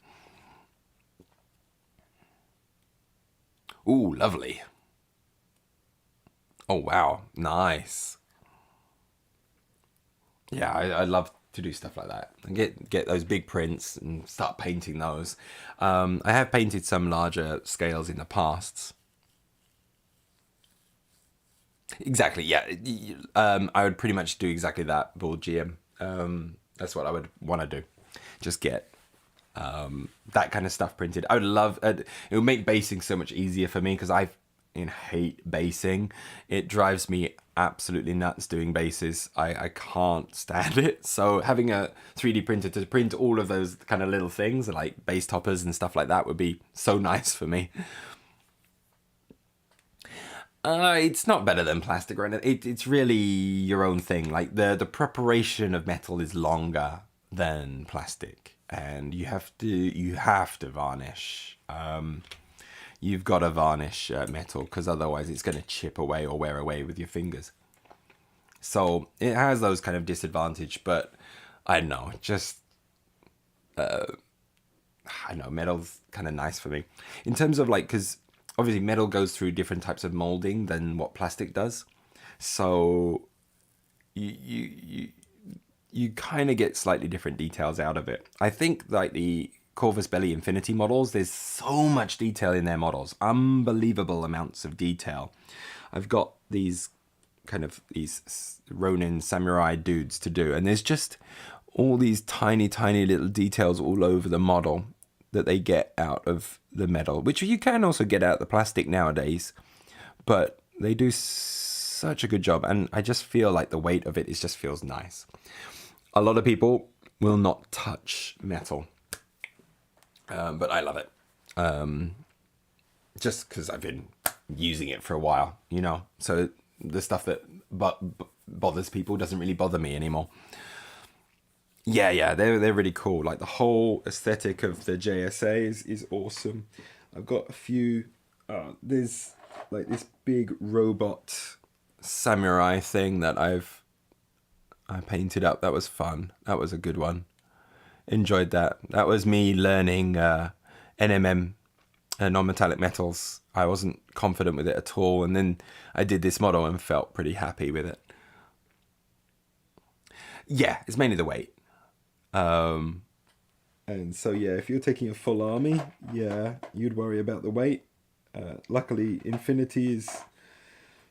Ooh, lovely. Oh, wow. Nice. Yeah, I love to do stuff like that and get those big prints and start painting those. I have painted some larger scales in the past, Exactly. Yeah. I would pretty much do exactly that. Build GM. That's what I would want to do. Just get that kind of stuff printed. I would love. It would make basing so much easier for me because hate basing. It drives me absolutely nuts doing bases. I can't stand it. So having a 3D printer to print all of those kind of little things like base toppers and stuff like that would be so nice for me. It's not better than plastic or anything. It's really your own thing. Like the preparation of metal is longer than plastic, and you have to varnish. You've got to varnish metal because otherwise it's going to chip away or wear away with your fingers. So it has those kind of disadvantage, but I don't know. Just I don't know, metal's kind of nice for me in terms of like because obviously metal goes through different types of molding than what plastic does. So you kind of get slightly different details out of it. I think like the Corvus Belli Infinity models, there's so much detail in their models, unbelievable amounts of detail. I've got these Ronin samurai dudes to do, and there's just all these tiny, tiny little details all over the model that they get out of the metal, which you can also get out of the plastic nowadays, but they do such a good job, and I just feel like the weight of it just feels nice. A lot of people will not touch metal, but I love it. Just because I've been using it for a while, So the stuff that bothers people doesn't really bother me anymore. Yeah, they're really cool. Like the whole aesthetic of the JSA is awesome. I've got a few. There's like this big robot samurai thing that I painted up. That was fun. That was a good one. Enjoyed that. That was me learning NMM, non-metallic metals. I wasn't confident with it at all, and then I did this model and felt pretty happy with it. Yeah, it's mainly the weight. And so yeah, if you're taking a full army, yeah, you'd worry about the weight. Luckily, Infinity is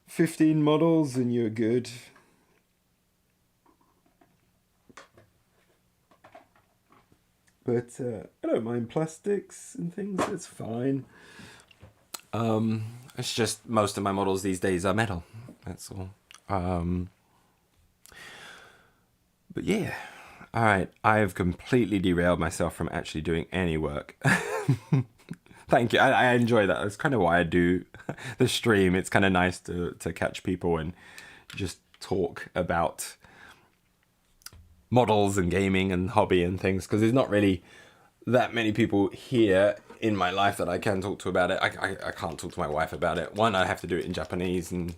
15 models and you're good. But I don't mind plastics and things, it's fine. It's just most of my models these days are metal, that's all. But yeah, all right, I have completely derailed myself from actually doing any work. Thank you. I enjoy that. That's kind of why I do the stream. It's kind of nice to catch people and just talk about models and gaming and hobby and things, because there's not really that many people here in my life that I can talk to about it. I can't talk to my wife about it. One, I have to do it in Japanese, and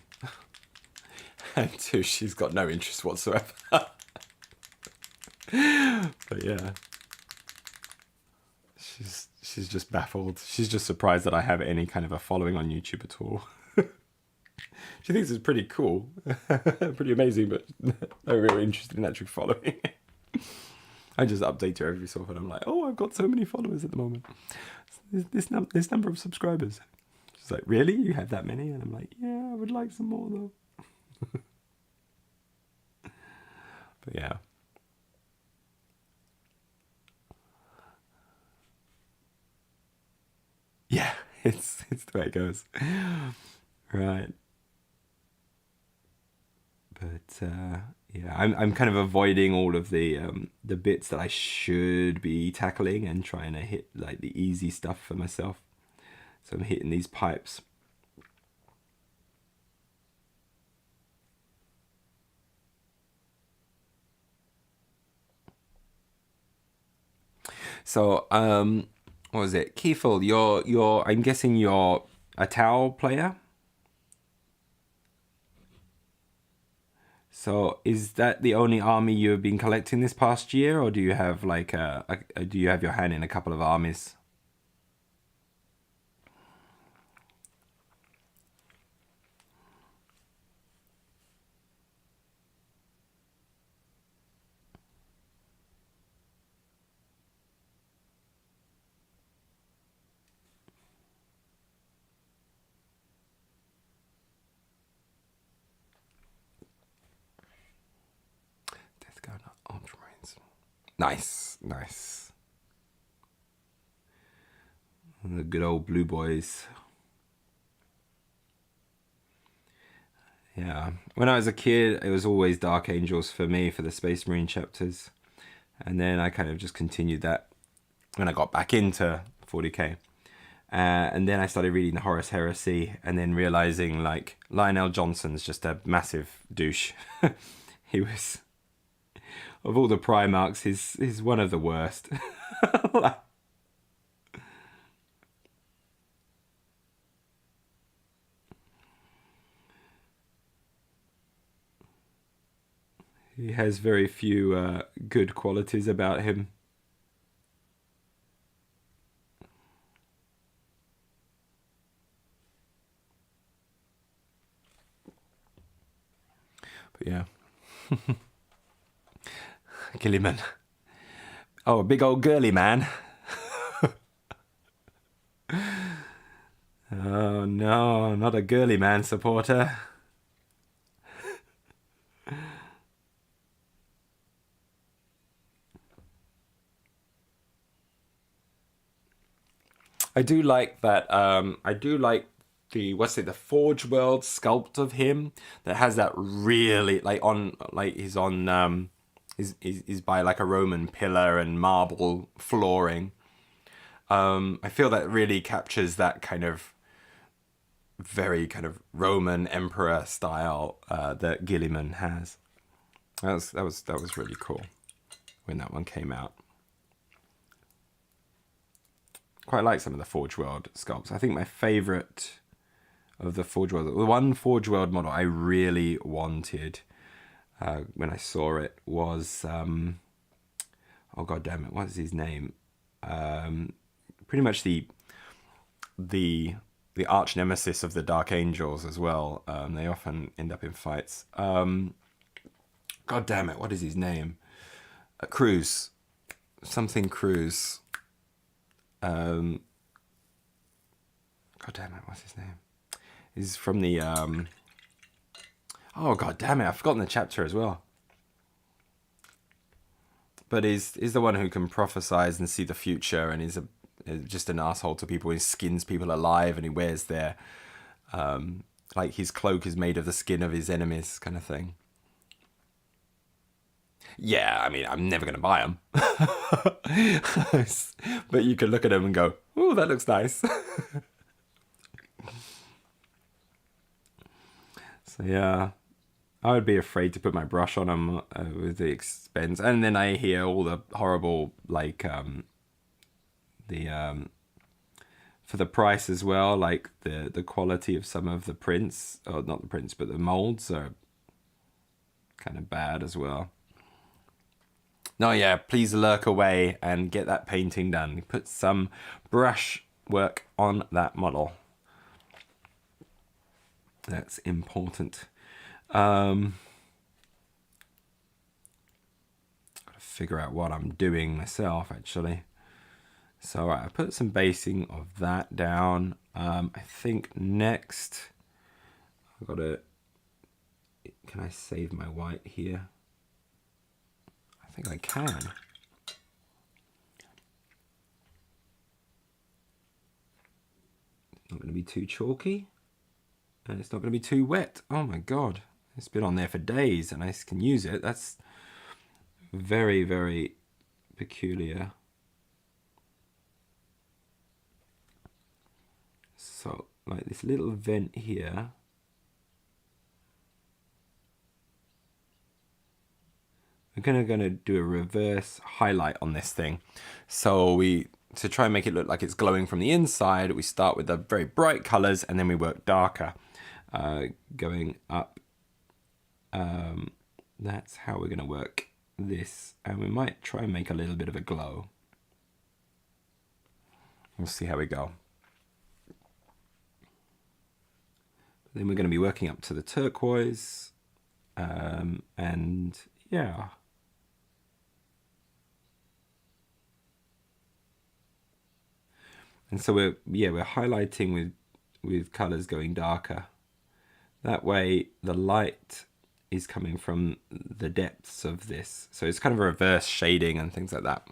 two, she's got no interest whatsoever. But yeah, she's just baffled. She's just surprised that I have any kind of a following on YouTube at all. She thinks it's pretty cool, pretty amazing, but no real interest in actually following. I just update her every so often. I'm like, oh, I've got so many followers at the moment. This number of subscribers. She's like, really? You have that many? And I'm like, yeah, I would like some more though. But yeah. Yeah, it's the way it goes. Right. But yeah, I'm kind of avoiding all of the bits that I should be tackling and trying to hit like the easy stuff for myself. So I'm hitting these pipes. So what was it? Keyful, you're I'm guessing you're a Tau player. So is that the only army you've been collecting this past year, or do you have like do you have your hand in a couple of armies? Nice, nice. The good old blue boys. Yeah. When I was a kid, it was always Dark Angels for me for the Space Marine chapters. And then I kind of just continued that when I got back into 40k. And then I started reading the Horus Heresy and then realizing like Lionel Johnson's just a massive douche. He was, of all the Primarchs, he's one of the worst. He has very few good qualities about him. But yeah. Gilliman. Oh, a big old girly man. Oh no, not a girly man supporter. I do like that. I do like the Forge World sculpt of him that has that really he's on he's by like a Roman pillar and marble flooring. I feel that really captures that kind of very kind of Roman emperor style that Gilliman has. That was really cool when that one came out. Quite like some of the Forge World sculpts. I think my favourite of the Forge World, the one Forge World model I really wanted when I saw it was, oh god damn it, what is his name? Pretty much the arch nemesis of the Dark Angels as well. They often end up in fights. God damn it, what is his name? Cruz, something Cruz. God damn it, what's his name? He's from the oh god damn it, I've forgotten the chapter as well. But he's the one who can prophesize and see the future, and is just an asshole to people. He skins people alive, and he wears their like his cloak is made of the skin of his enemies, kind of thing. Yeah, I mean, I'm never going to buy them. But you can look at them and go, oh, that looks nice. So yeah, I would be afraid to put my brush on them with the expense. And then I hear all the horrible, like, for the price as well, like the quality of some of the prints, or not the prints, but the molds are kind of bad as well. No, yeah, please lurk away and get that painting done. Put some brush work on that model. That's important. Gotta figure out what I'm doing myself, actually. So I put some basing of that down. I think next I've got to... Can I save my white here? I think I can. It's not going to be too chalky. And it's not going to be too wet. Oh my god. It's been on there for days and I can use it. That's very, very peculiar. So, like this little vent here. We're gonna do a reverse highlight on this thing. So to try and make it look like it's glowing from the inside, we start with the very bright colors and then we work darker, going up. That's how we're gonna work this, and we might try and make a little bit of a glow. We'll see how we go. Then we're going to be working up to the turquoise, and yeah. And so we're highlighting with colors going darker. That way the light is coming from the depths of this. So it's kind of a reverse shading and things like that.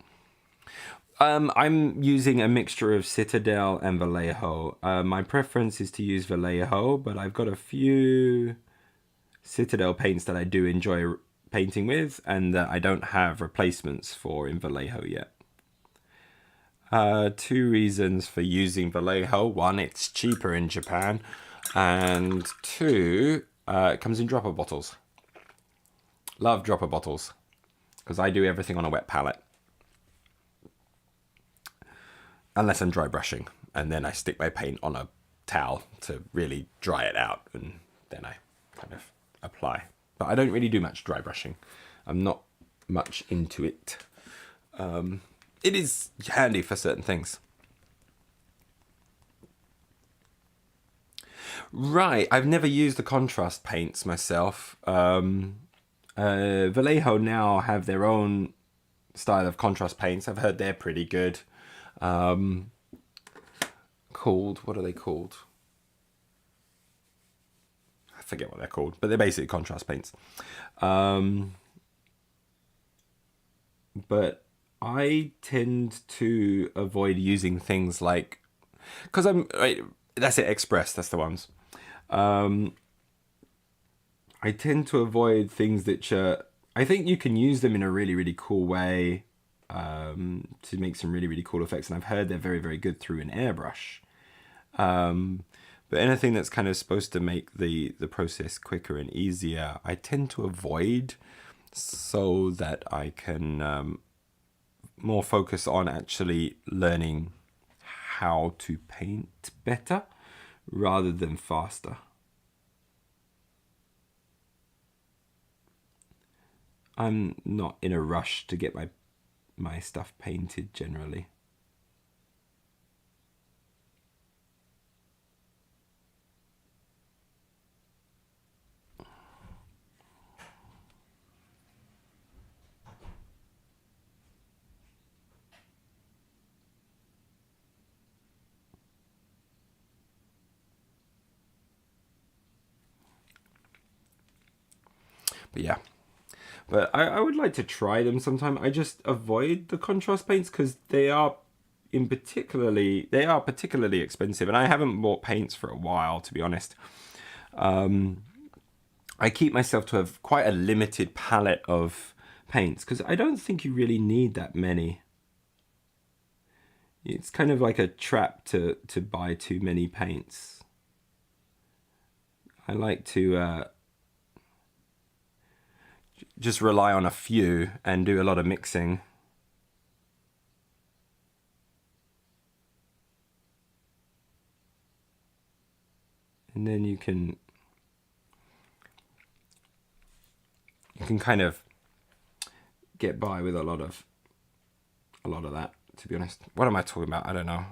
I'm using a mixture of Citadel and Vallejo. My preference is to use Vallejo, but I've got a few Citadel paints that I do enjoy painting with and that I don't have replacements for in Vallejo yet. 2 reasons for using Vallejo. 1, it's cheaper in Japan, and 2, it comes in dropper bottles. Love dropper bottles because I do everything on a wet palette. Unless I'm dry brushing, and then I stick my paint on a towel to really dry it out, and then I kind of apply. But I don't really do much dry brushing. I'm not much into it. It is handy for certain things. Right, I've never used the contrast paints myself. Vallejo now have their own style of contrast paints. I've heard they're pretty good. What are they called? I forget what they're called, but they're basically contrast paints. But I tend to avoid using things like, because that's it, Express, that's the ones. I tend to avoid things that I think you can use them in a really, really cool way to make some really, really cool effects. And I've heard they're very, very good through an airbrush. But anything that's kind of supposed to make the process quicker and easier, I tend to avoid, so that I can more focus on actually learning how to paint better rather than faster. I'm not in a rush to get my stuff painted generally. But yeah, but I would like to try them sometime. I just avoid the contrast paints because they are particularly expensive, and I haven't bought paints for a while, to be honest. I keep myself to have quite a limited palette of paints because I don't think you really need that many. It's kind of like a trap to buy too many paints. I like to just rely on a few and do a lot of mixing. And then you can kind of get by with a lot of that, to be honest. What am I talking about? I don't know.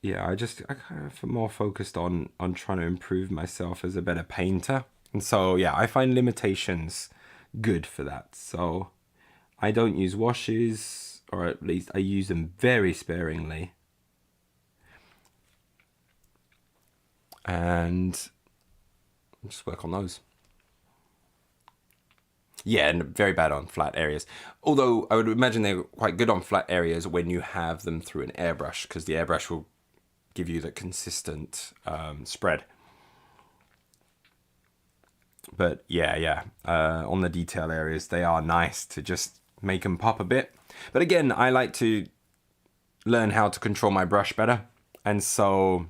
Yeah, I kind of more focused on trying to improve myself as a better painter. And so, yeah, I find limitations good for that. So I don't use washes, or at least I use them very sparingly. And just work on those. Yeah, and very bad on flat areas. Although I would imagine they're quite good on flat areas when you have them through an airbrush, because the airbrush will give you the consistent spread. But yeah, on the detail areas, they are nice to just make them pop a bit. But again, I like to learn how to control my brush better. And so,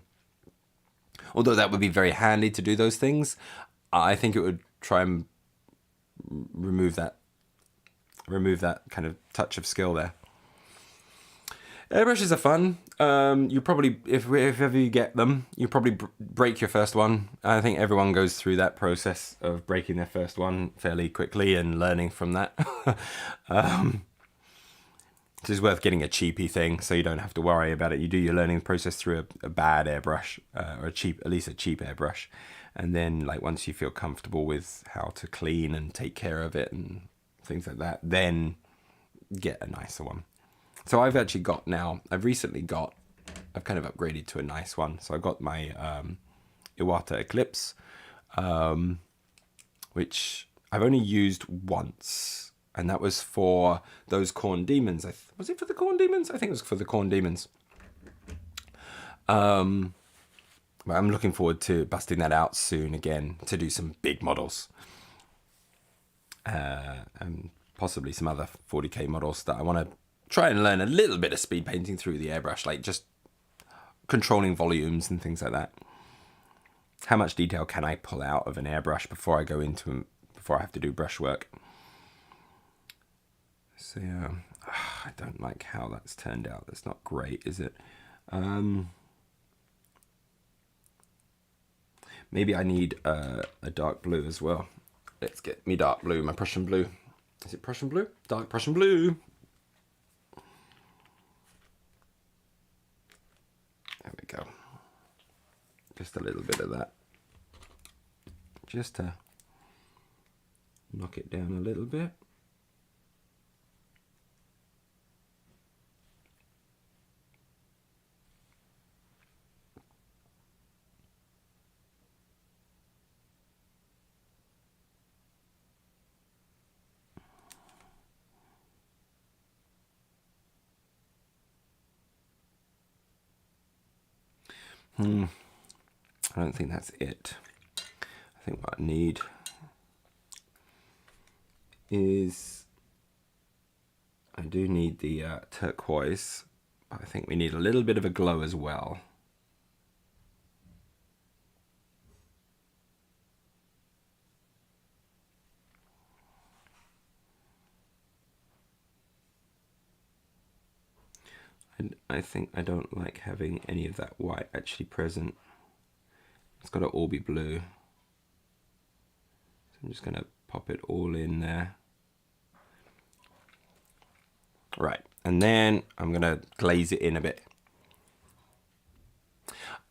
although that would be very handy to do those things, I think it would try and remove that kind of touch of skill there. Airbrushes are fun. You probably, if ever you get them, you probably break your first one. I think everyone goes through that process of breaking their first one fairly quickly and learning from that. It is worth getting a cheapy thing so you don't have to worry about it. You do your learning process through a bad airbrush, or at least a cheap airbrush. And then, like, once you feel comfortable with how to clean and take care of it and things like that, then get a nicer one. So I've recently got I've kind of upgraded to a nice one. So I've got my Iwata Eclipse, which I've only used once, and that was for those corn demons. Was it for the corn demons? I think it was for the corn demons. But I'm looking forward to busting that out soon again to do some big models. And possibly some other 40k models that I want to try and learn a little bit of speed painting through the airbrush, like just controlling volumes and things like that. How much detail can I pull out of an airbrush before I have to do brush work? So yeah, I don't like how that's turned out. That's not great, is it? Maybe I need a dark blue as well. Let's get me dark blue, my Prussian blue. Is it Prussian blue? Dark Prussian blue. There we go. Just a little bit of that. Just to knock it down a little bit. I don't think that's it. I think what I need is, I do need the turquoise, but I think we need a little bit of a glow as well. And I think I don't like having any of that white actually present. It's got to all be blue. So I'm just going to pop it all in there. Right, and then I'm going to glaze it in a bit.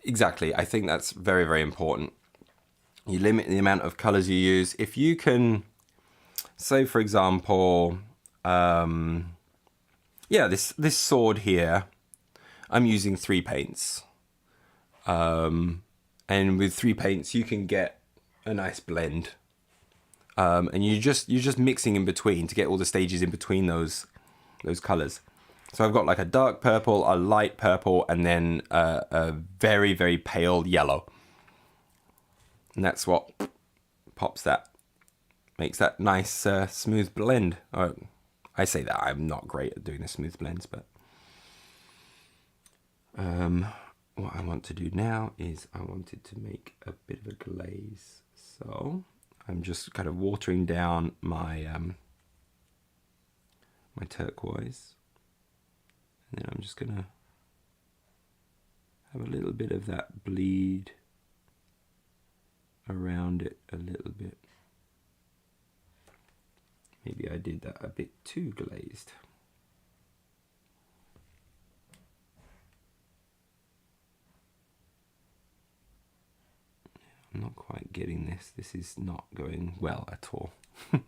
Exactly, I think that's very, very important. You limit the amount of colors you use. If you can, say for example, yeah, this sword here, I'm using 3 paints. And with 3 paints, you can get a nice blend. And you're just mixing in between to get all the stages in between those colors. So I've got like a dark purple, a light purple, and then a very, very pale yellow. And that's what pops that, makes that nice smooth blend. I say that I'm not great at doing the smooth blends, but what I want to do now is I wanted to make a bit of a glaze. So I'm just kind of watering down my my turquoise, and then I'm just gonna have a little bit of that bleed around it a little bit. Maybe I did that a bit too glazed. I'm not quite getting this. This is not going well at all. I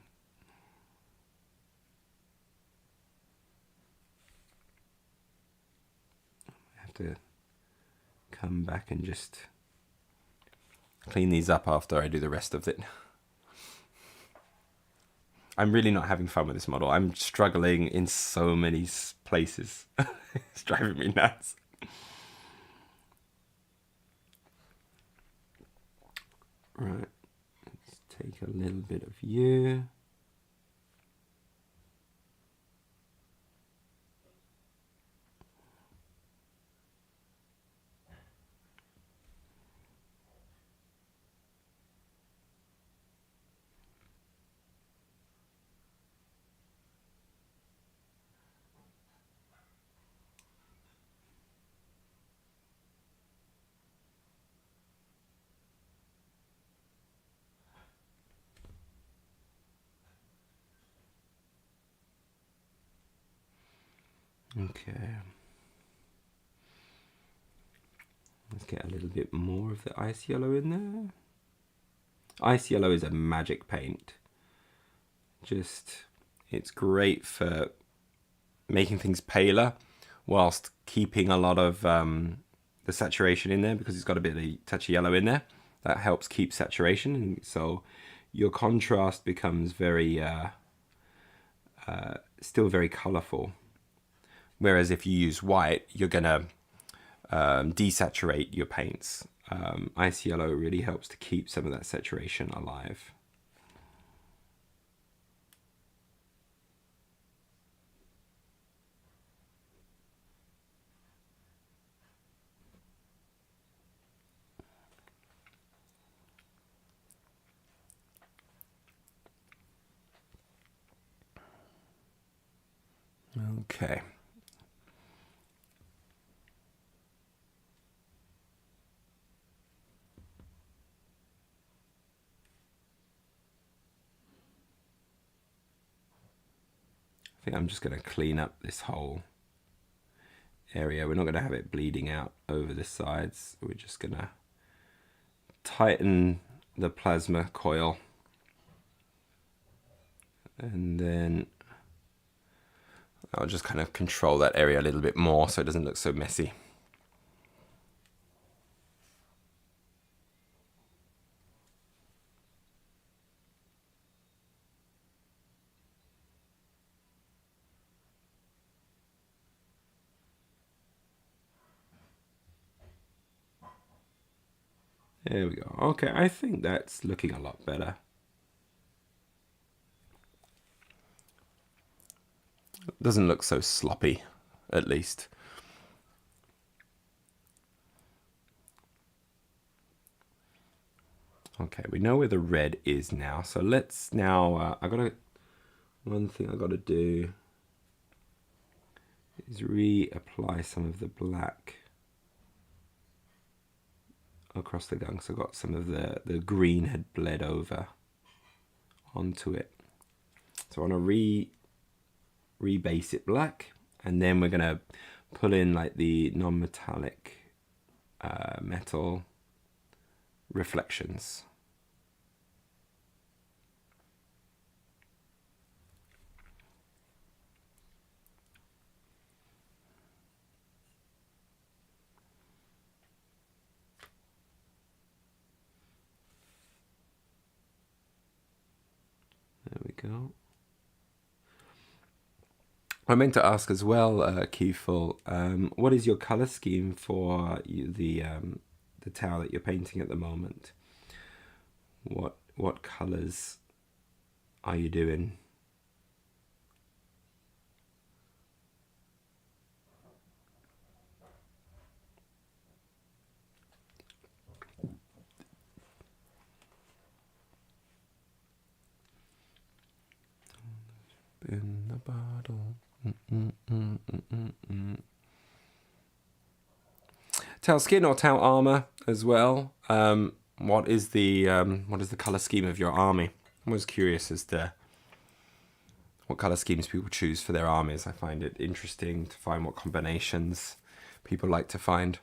have to come back and just clean these up after I do the rest of it. I'm really not having fun with this model. I'm struggling in so many places. It's driving me nuts. Right, let's take a little bit of you. Okay. Let's get a little bit more of the ice yellow in there. Ice yellow is a magic paint. It's great for making things paler whilst keeping a lot of the saturation in there, because it's got a bit of a touch of yellow in there. That helps keep saturation, and so your contrast becomes very still very colorful. Whereas if you use white, you're gonna desaturate your paints. Ice yellow really helps to keep some of that saturation alive. Okay. I think I'm just going to clean up this whole area. We're not going to have it bleeding out over the sides. We're just going to tighten the plasma coil, and then I'll just kind of control that area a little bit more so it doesn't look so messy. There we go. Okay, I think that's looking a lot better. It doesn't look so sloppy, at least. Okay, we know where the red is now. So let's now, one thing I gotta do is reapply some of the black across the gun. So I got some of the green had bled over onto it. So I want to rebase it black, and then we're gonna pull in like the non-metallic metal reflections. There we go. I meant to ask as well, Keithful, what is your color scheme for the tower that you're painting at the moment? What colors are you doing? In the bottle. Tau skin or tau armor as well. What is the color scheme of your army? I'm always curious as to what color schemes people choose for their armies. I find it interesting to find what combinations people like to find.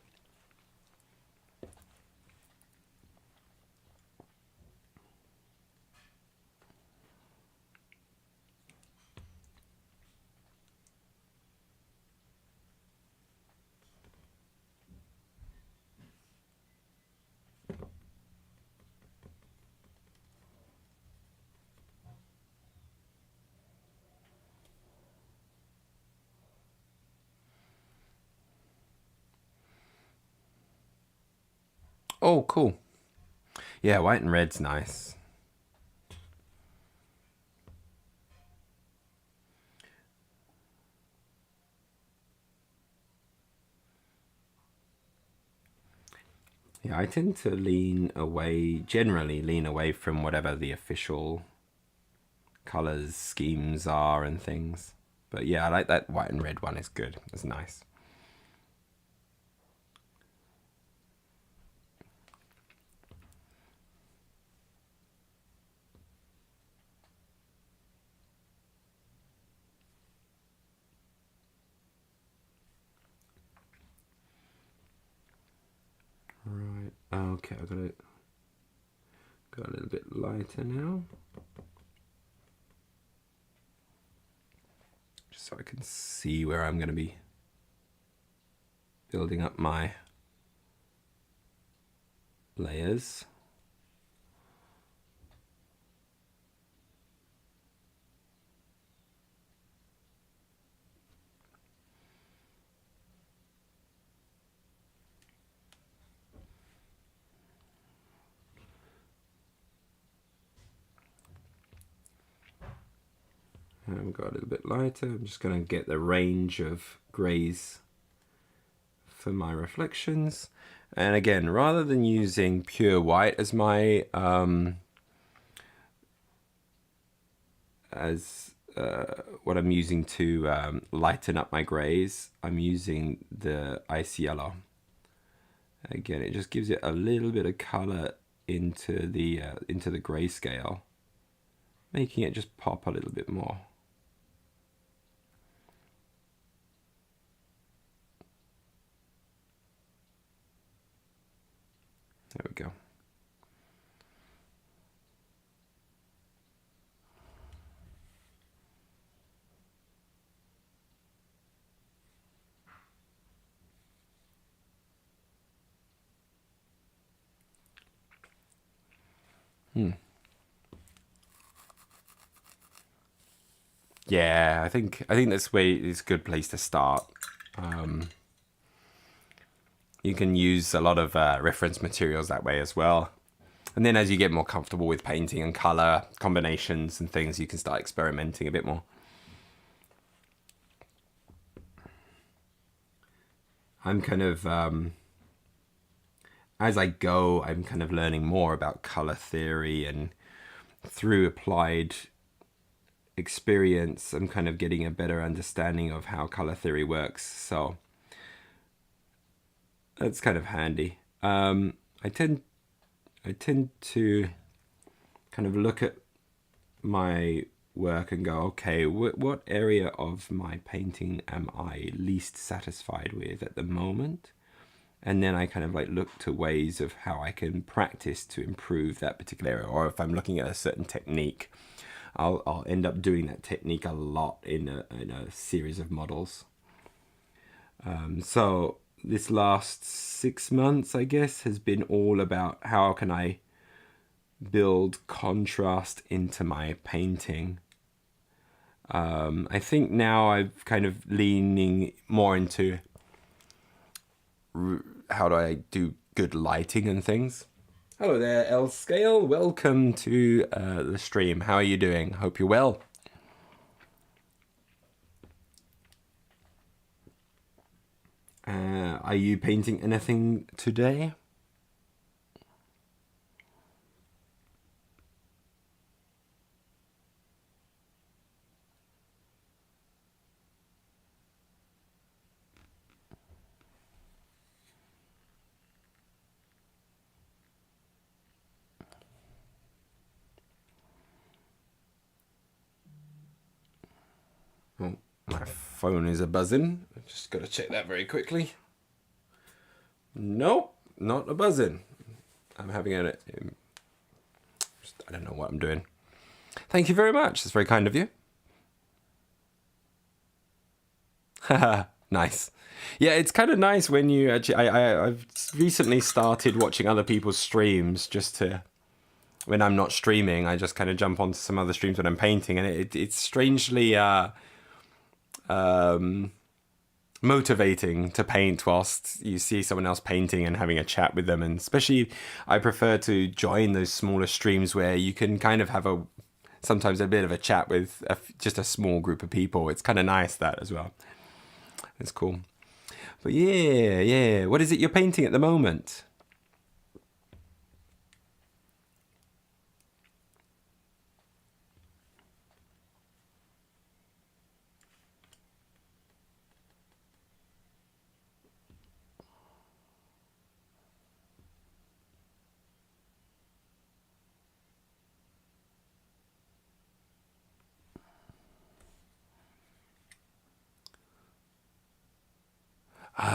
Oh, cool. Yeah, white and red's nice. Yeah, I tend to generally lean away from whatever the official colors, schemes are and things. But yeah, I like that white and red one. It's good. It's nice. Right. Okay, I've got it. Got a little bit lighter now. Just so I can see where I'm going to be building up my layers. And we've got a little bit lighter. I'm just going to get the range of greys for my reflections. And again, rather than using pure white as my what I'm using to lighten up my greys, I'm using the ice yellow. Again, it just gives it a little bit of color into the grayscale, making it just pop a little bit more. There we go. Yeah, I think this way is a good place to start. You can use a lot of reference materials that way as well. And then as you get more comfortable with painting and color combinations and things, you can start experimenting a bit more. I'm kind of, as I go, I'm kind of learning more about color theory, and through applied experience, I'm kind of getting a better understanding of how color theory works. So that's kind of handy. I tend to kind of look at my work and go, okay, what area of my painting am I least satisfied with at the moment? And then I kind of like look to ways of how I can practice to improve that particular area. Or if I'm looking at a certain technique, I'll end up doing that technique a lot in a series of models. So this last 6 months, I guess, has been all about how can I build contrast into my painting. I think now I've kind of leaning more into how do I do good lighting and things. Hello there, L Scale. Welcome to the stream. How are you doing? Hope you're well. Are you painting anything today? Oh, my phone is a buzzing. I've just got to check that very quickly. Nope, not a buzzing. I'm having I don't know what I'm doing. Thank you very much. That's very kind of you. Nice. Yeah, it's kind of nice when you actually. I've recently started watching other people's streams just to. When I'm not streaming, I just kind of jump onto some other streams when I'm painting, and it's strangely motivating to paint whilst you see someone else painting and having a chat with them. And especially, I prefer to join those smaller streams where you can kind of have sometimes a bit of a chat with just a small group of people. It's kind of nice that as well. It's cool. But yeah. What is it you're painting at the moment?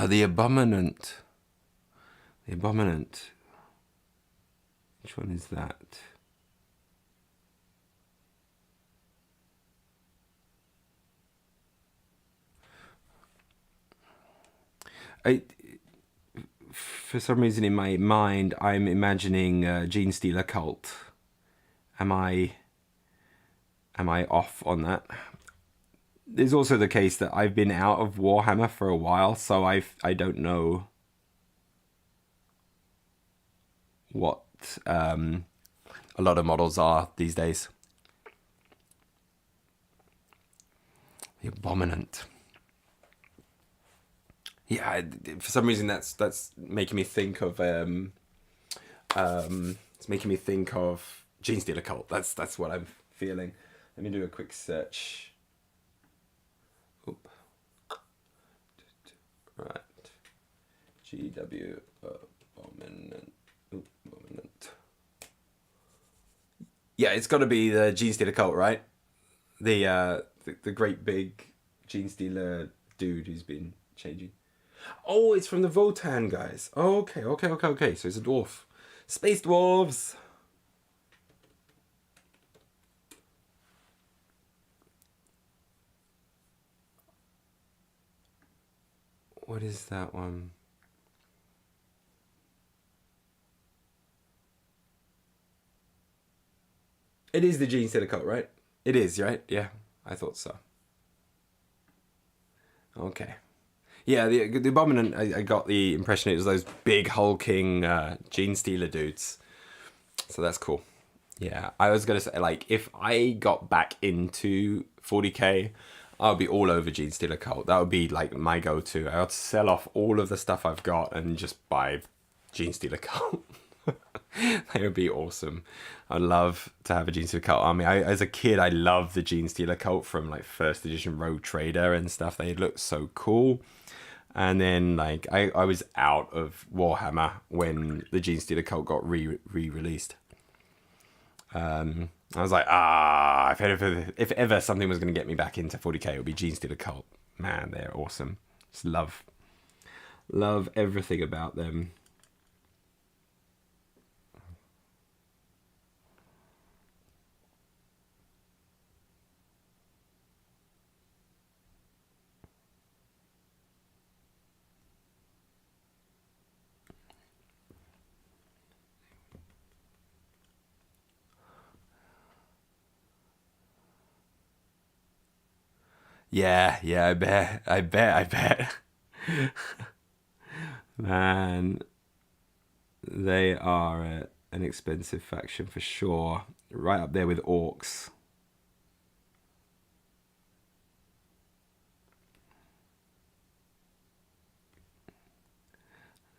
The Abominant. The Abominant. Which one is that? for some reason in my mind, I'm imagining Gene Stealer Cult. Am I off on that? There's also the case that I've been out of Warhammer for a while, so I don't know what a lot of models are these days. The Abominant. Yeah, for some reason that's making me think of it's making me think of Gene Stealer Cult. That's what I'm feeling. Let me do a quick search. Oop. Right. GW Abominant. Oop, Abominant. Yeah, it's got to be the Gene Stealer Cult, right? The great big Gene Stealer dude who's been changing. Oh, it's from the Votan guys. Oh, okay. So it's a dwarf. Space dwarves. What is that one? It is the Gene Stealer Cult, right? It is, right? Yeah, I thought so. Okay. Yeah, the Abominant, I got the impression it was those big hulking Gene Stealer dudes. So that's cool. Yeah, I was going to say, like, if I got back into 40k, I would be all over Gene Stealer Cult. That would be, like, my go-to. I would sell off all of the stuff I've got and just buy Gene Stealer Cult. That would be awesome. I'd love to have a Gene Stealer Cult army. As a kid, I loved the Gene Stealer Cult from, like, first edition Rogue Trader and stuff. They looked so cool. And then, like, I was out of Warhammer when the Gene Stealer Cult got re-released. I was like, if ever something was going to get me back into 40k, it would be Gene Stealer Cult. Man, they're awesome. Just love everything about them. Yeah, I bet. Man, they are an expensive faction for sure. Right up there with orcs.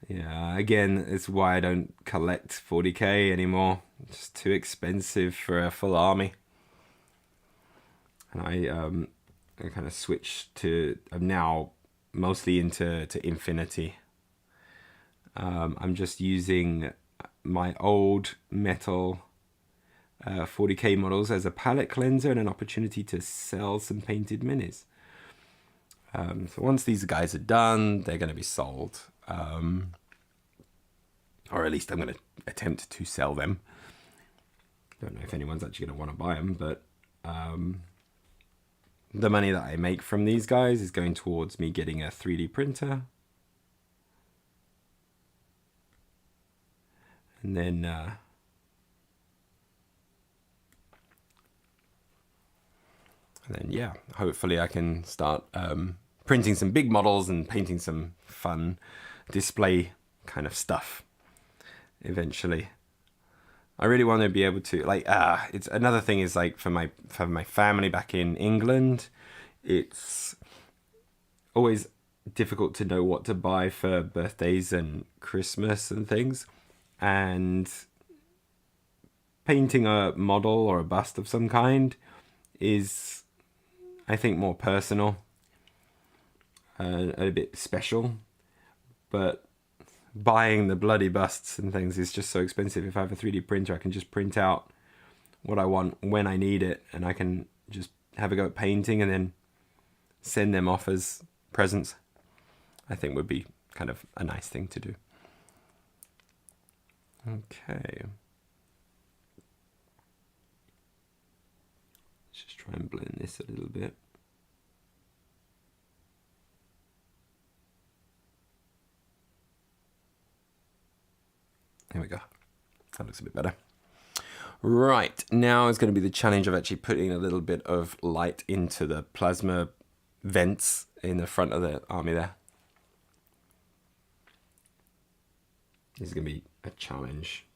Yeah, again, it's why I don't collect 40k anymore. It's too expensive for a full army. And I kind of switched to, I'm now mostly into Infinity. I'm just using my old metal 40k models as a palette cleanser and an opportunity to sell some painted minis. So once these guys are done, they're going to be sold. Or at least I'm going to attempt to sell them. Don't know if anyone's actually going to want to buy them, but the money that I make from these guys is going towards me getting a 3D printer. And then yeah, hopefully I can start printing some big models and painting some fun display kind of stuff eventually. I really want to be able to, like, it's another thing is, like, for my family back in England, it's always difficult to know what to buy for birthdays and Christmas and things. And painting a model or a bust of some kind is, I think, more personal, a bit special. But buying the bloody busts and things is just so expensive. If I have a 3D printer, I can just print out what I want when I need it, and I can just have a go at painting and then send them off as presents. I think would be kind of a nice thing to do. Okay. Let's just try and blend this a little bit. That looks a bit better. Right, now is going to be the challenge of actually putting a little bit of light into the plasma vents in the front of the army there. This is going to be a challenge.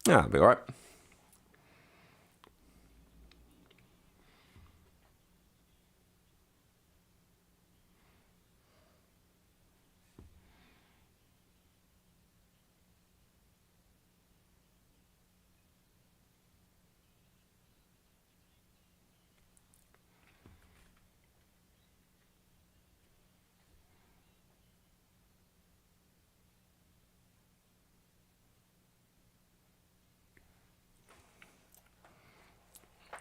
Yeah, that'll be all right.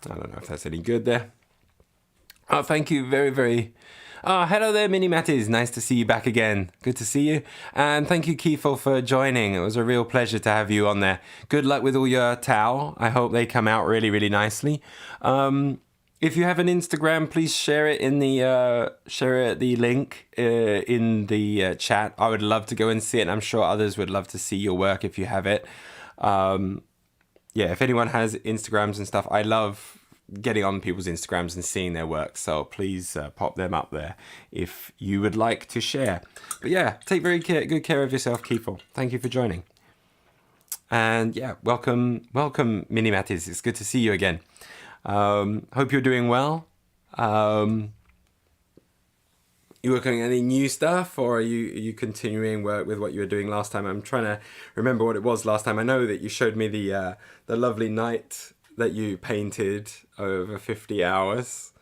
I don't know if that's any good there. Oh, thank you very, very... Oh, hello there, Mini Matties. Nice to see you back again. Good to see you. And thank you, Keithel, for joining. It was a real pleasure to have you on there. Good luck with all your Tao. I hope they come out really, really nicely. If you have an Instagram, please share it in the link in the chat. I would love to go and see it. And I'm sure others would love to see your work if you have it. Yeah, if anyone has Instagrams and stuff, I love getting on people's Instagrams and seeing their work. So please pop them up there if you would like to share. But yeah, take very good care of yourself, Keithel. Thank you for joining. And yeah, welcome, Mini Matties. It's good to see you again. Hope you're doing well. You working on any new stuff, or are you continuing work with what you were doing last time? I'm trying to remember what it was last time. I know that you showed me the lovely night that you painted over 50 hours.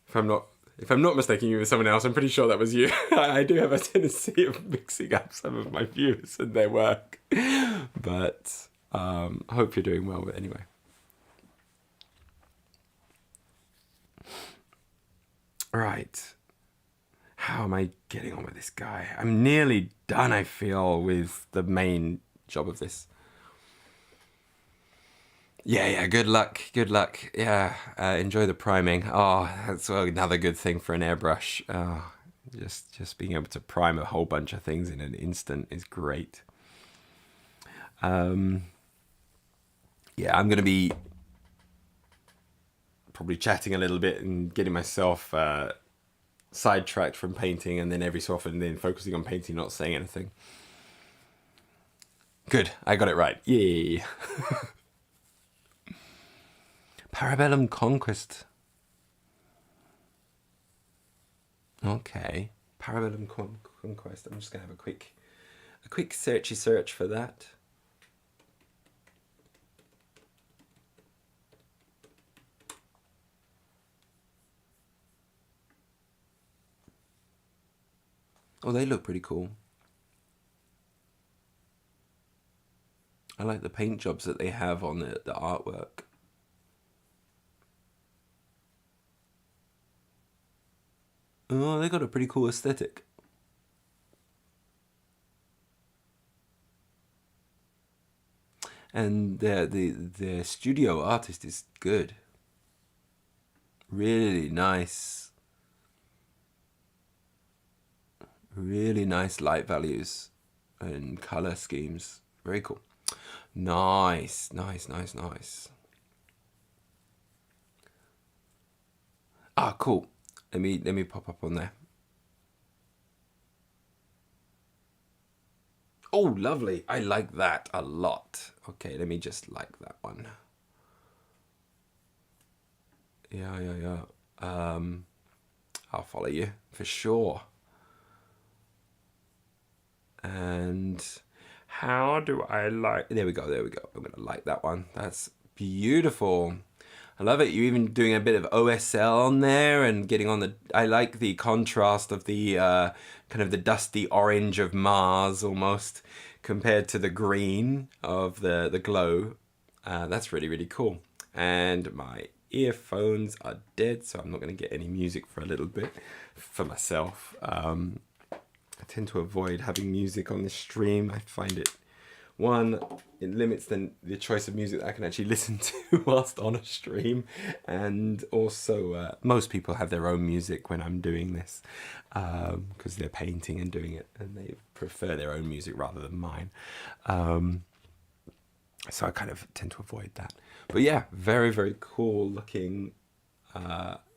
If I'm not mistaken you with someone else, I'm pretty sure that was you. I do have a tendency of mixing up some of my viewers and their work, but hope you're doing well. But anyway. Right. How am I getting on with this guy? I'm nearly done, I feel, with the main job of this. Yeah, good luck. Yeah, enjoy the priming. Oh, that's another good thing for an airbrush. Oh, just being able to prime a whole bunch of things in an instant is great. Yeah, I'm going to be probably chatting a little bit and getting myself sidetracked from painting, and then every so often then focusing on painting, not saying anything. Good, I got it right. Yay. Parabellum Conquest. Okay, Parabellum Conquest. I'm just gonna have a quick searchy search for that. Oh, they look pretty cool. I like the paint jobs that they have on the artwork. Oh, they got a pretty cool aesthetic. And the studio artist is good. Really nice. Really nice light values and color schemes. Very cool. Nice. Ah, cool. Let me pop up on there. Oh, lovely. I like that a lot. Okay, let me just like that one. Yeah. I'll follow you for sure. And How do I like... There we go, there we go. I'm going to like that one. That's beautiful. I love it. You're even doing a bit of OSL on there and getting on the... I like the contrast of the kind of the dusty orange of Mars almost compared to the green of the glow. That's really, really cool. And my earphones are dead, so I'm not going to get any music for a little bit for myself. I tend to avoid having music on this stream. I find it, one, it limits the choice of music that I can actually listen to whilst on a stream. And also, most people have their own music when I'm doing this because they're painting and doing it and they prefer their own music rather than mine. So I kind of tend to avoid that. But yeah, very, very cool looking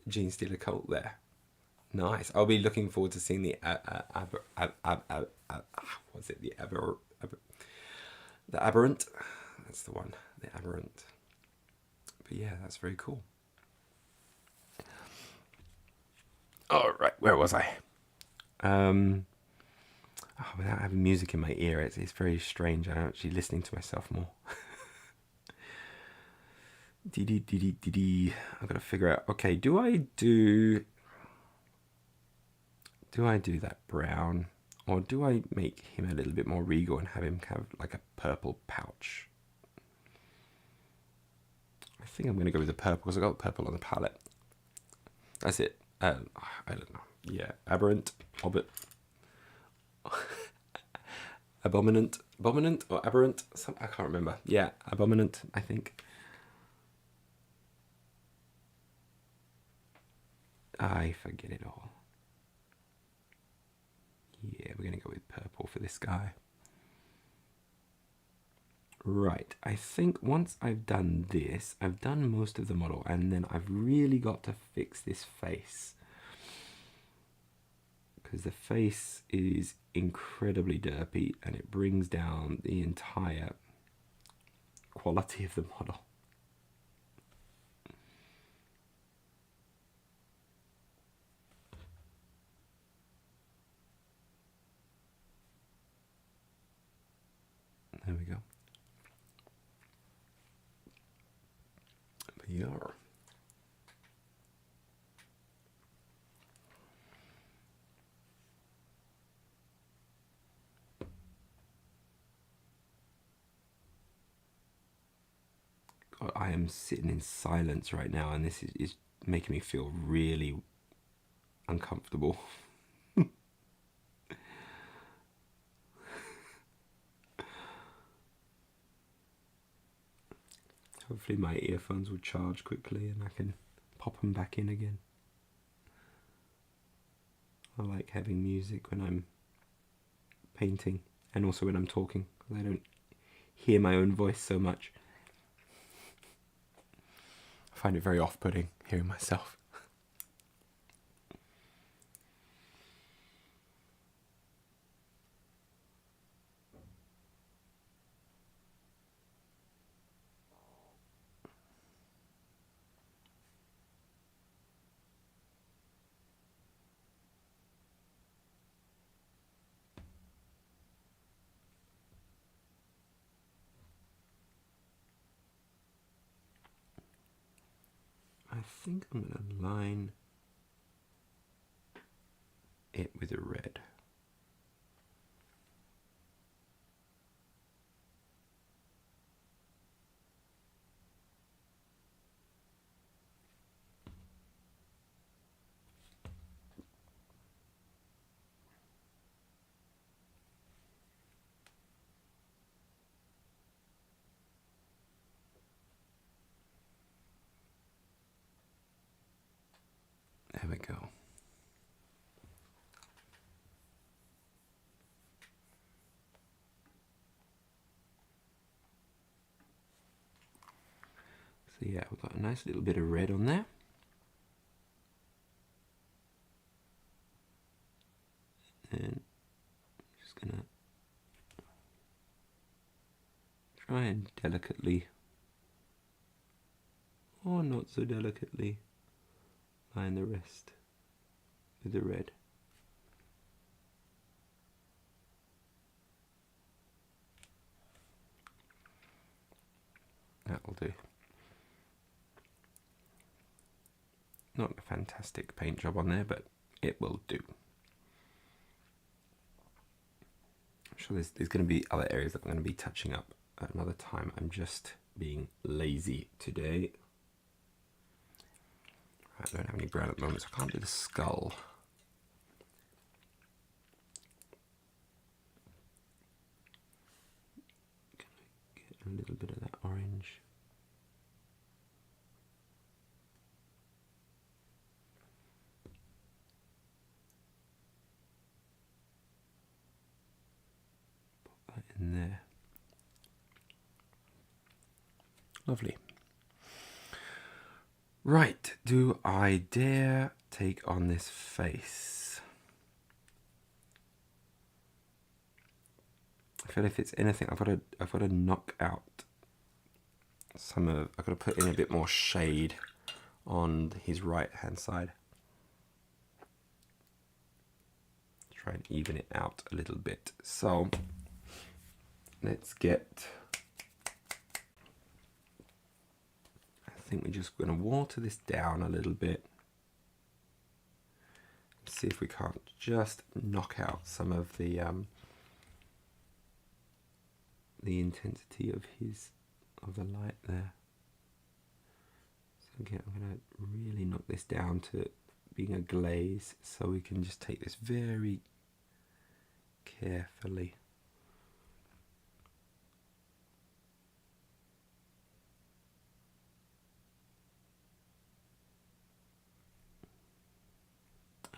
Gene Stealer cult there. Nice. I'll be looking forward to seeing the what's it? The aberrant. That's the one. The aberrant. But yeah, that's very cool. All right, where was I? Without having music in my ear, it's very strange. I'm actually listening to myself more. I've got to figure out. Okay, do I do that brown, or do I make him a little bit more regal and have him have like a purple pouch? I think I'm going to go with the purple because I got the purple on the palette. That's it. I don't know. Yeah, aberrant, orbit, abominant or aberrant. I can't remember. Yeah, abominant, I think. I forget it all. Yeah, we're going to go with purple for this guy. Right, I think once I've done this, I've done most of the model, and then I've really got to fix this face. Because the face is incredibly derpy, and it brings down the entire quality of the model. There we go. Yeah. God, I am sitting in silence right now, and this is making me feel really uncomfortable. Hopefully my earphones will charge quickly and I can pop them back in again. I like having music when I'm painting and also when I'm talking, because I don't hear my own voice so much. I find it very off-putting hearing myself. I think I'm going to line it with a red. There we go. So yeah, we've got a nice little bit of red on there. And I'm just gonna try and delicately, or not so delicately, line the rest with the red. That'll do. Not a fantastic paint job on there, but it will do. I'm sure there's going to be other areas that I'm going to be touching up at another time. I'm just being lazy today. I don't have any brown at the moment, so I can't do the skull. Get a little bit of that orange. Put that in there. Lovely. Right, do I dare take on this face? I feel if it's anything, I've got to knock out some of. I've got to put in a bit more shade on his right hand side. Try and even it out a little bit. So let's get. I think we're just going to water this down a little bit. See if we can't just knock out some of the intensity of the light there. So again, I'm going to really knock this down to being a glaze, so we can just take this very carefully.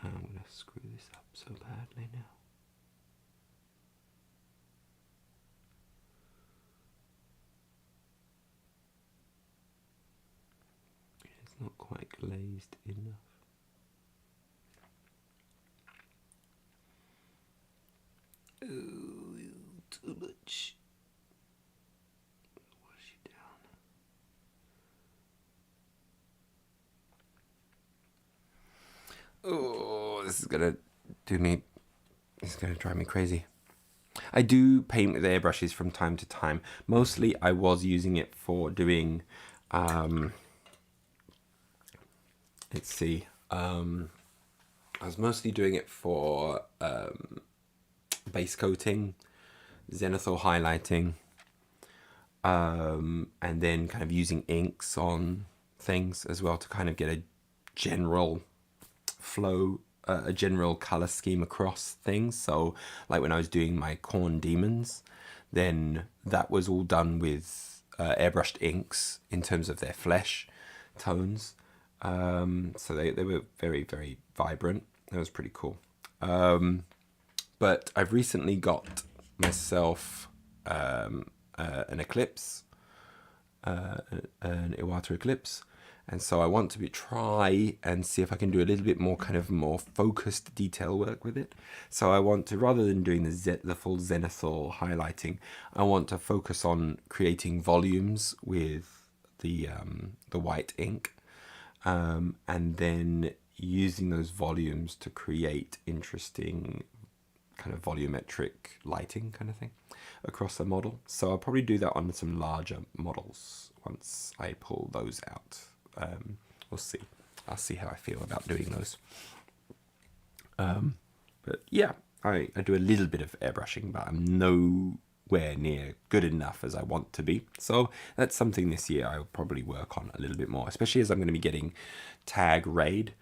I'm going to screw this up so badly now. It's not quite glazed enough. Oh, too much. Wash it down. Oh, this is gonna drive me crazy. I do paint with airbrushes from time to time. Mostly I was using it for doing, let's see, I was mostly doing it for base coating, zenithal highlighting, and then kind of using inks on things as well to kind of get a general flow, a general color scheme across things. So like when I was doing my corn demons, then that was all done with airbrushed inks in terms of their flesh tones. So they were very, very vibrant. That was pretty cool. But I've recently got myself an eclipse, an Iwata eclipse, and so I want to try and see if I can do a little bit more kind of more focused detail work with it. So I want to, rather than doing the full zenithal highlighting, I want to focus on creating volumes with the white ink, and then using those volumes to create interesting kind of volumetric lighting kind of thing across the model. So I'll probably do that on some larger models once I pull those out. We'll see. I'll see how I feel about doing those. But yeah, I do a little bit of airbrushing, but I'm nowhere near good enough as I want to be. So that's something this year I'll probably work on a little bit more, especially as I'm going to be getting Tag Raid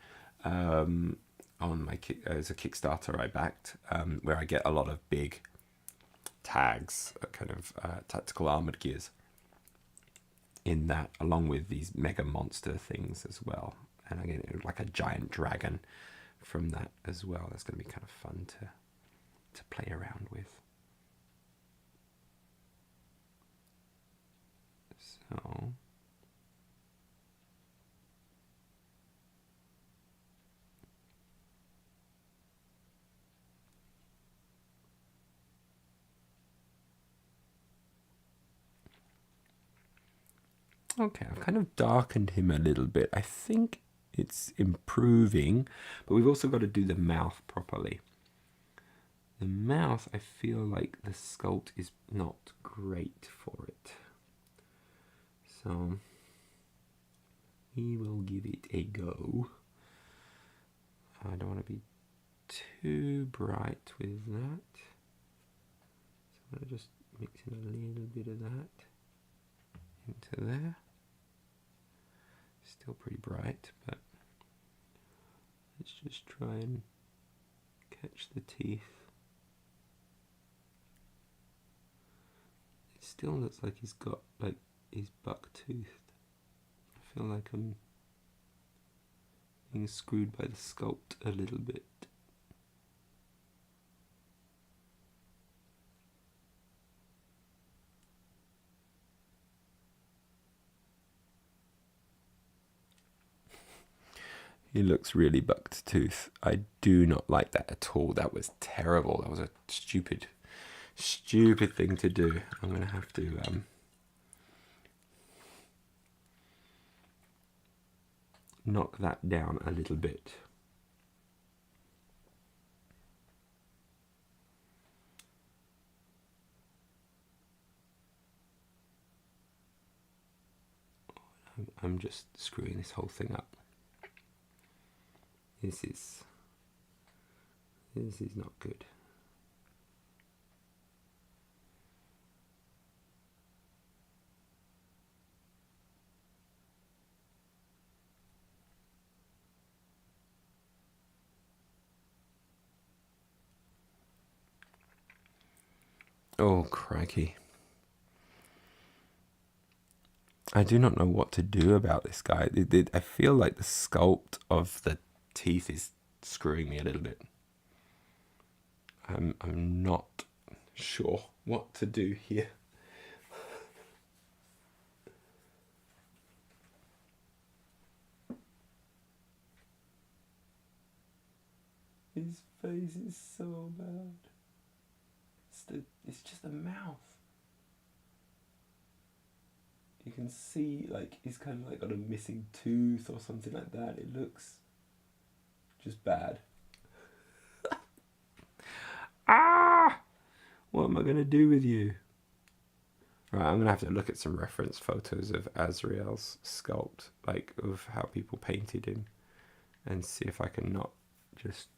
on my as a Kickstarter I backed, where I get a lot of big tags, kind of tactical armored gears in that, along with these mega monster things as well. And I get like a giant dragon from that as well. That's going to be kind of fun to play around with. So okay, I've kind of darkened him a little bit. I think it's improving, but we've also got to do the mouth properly. The mouth, I feel like the sculpt is not great for it. So we will give it a go. I don't want to be too bright with that. So I'm going to just mix in a little bit of that into there. Still pretty bright, but let's just try and catch the teeth. It still looks like he's got, like, he's buck-toothed. I feel like I'm being screwed by the sculpt a little bit. He looks really bucked tooth. I do not like that at all. That was terrible. That was a stupid thing to do. I'm going to have to knock that down a little bit. I'm just screwing this whole thing up. This is not good. Oh, crikey. I do not know what to do about this guy. I feel like the sculpt of the teeth is screwing me a little bit. I'm not sure what to do here. His face is so bad. It's just the mouth. You can see, like, he's kind of like got a missing tooth or something like that. It looks just bad. Ah! What am I going to do with you? Right, I'm going to have to look at some reference photos of Azrael's sculpt, like, of how people painted him, and see if I can not just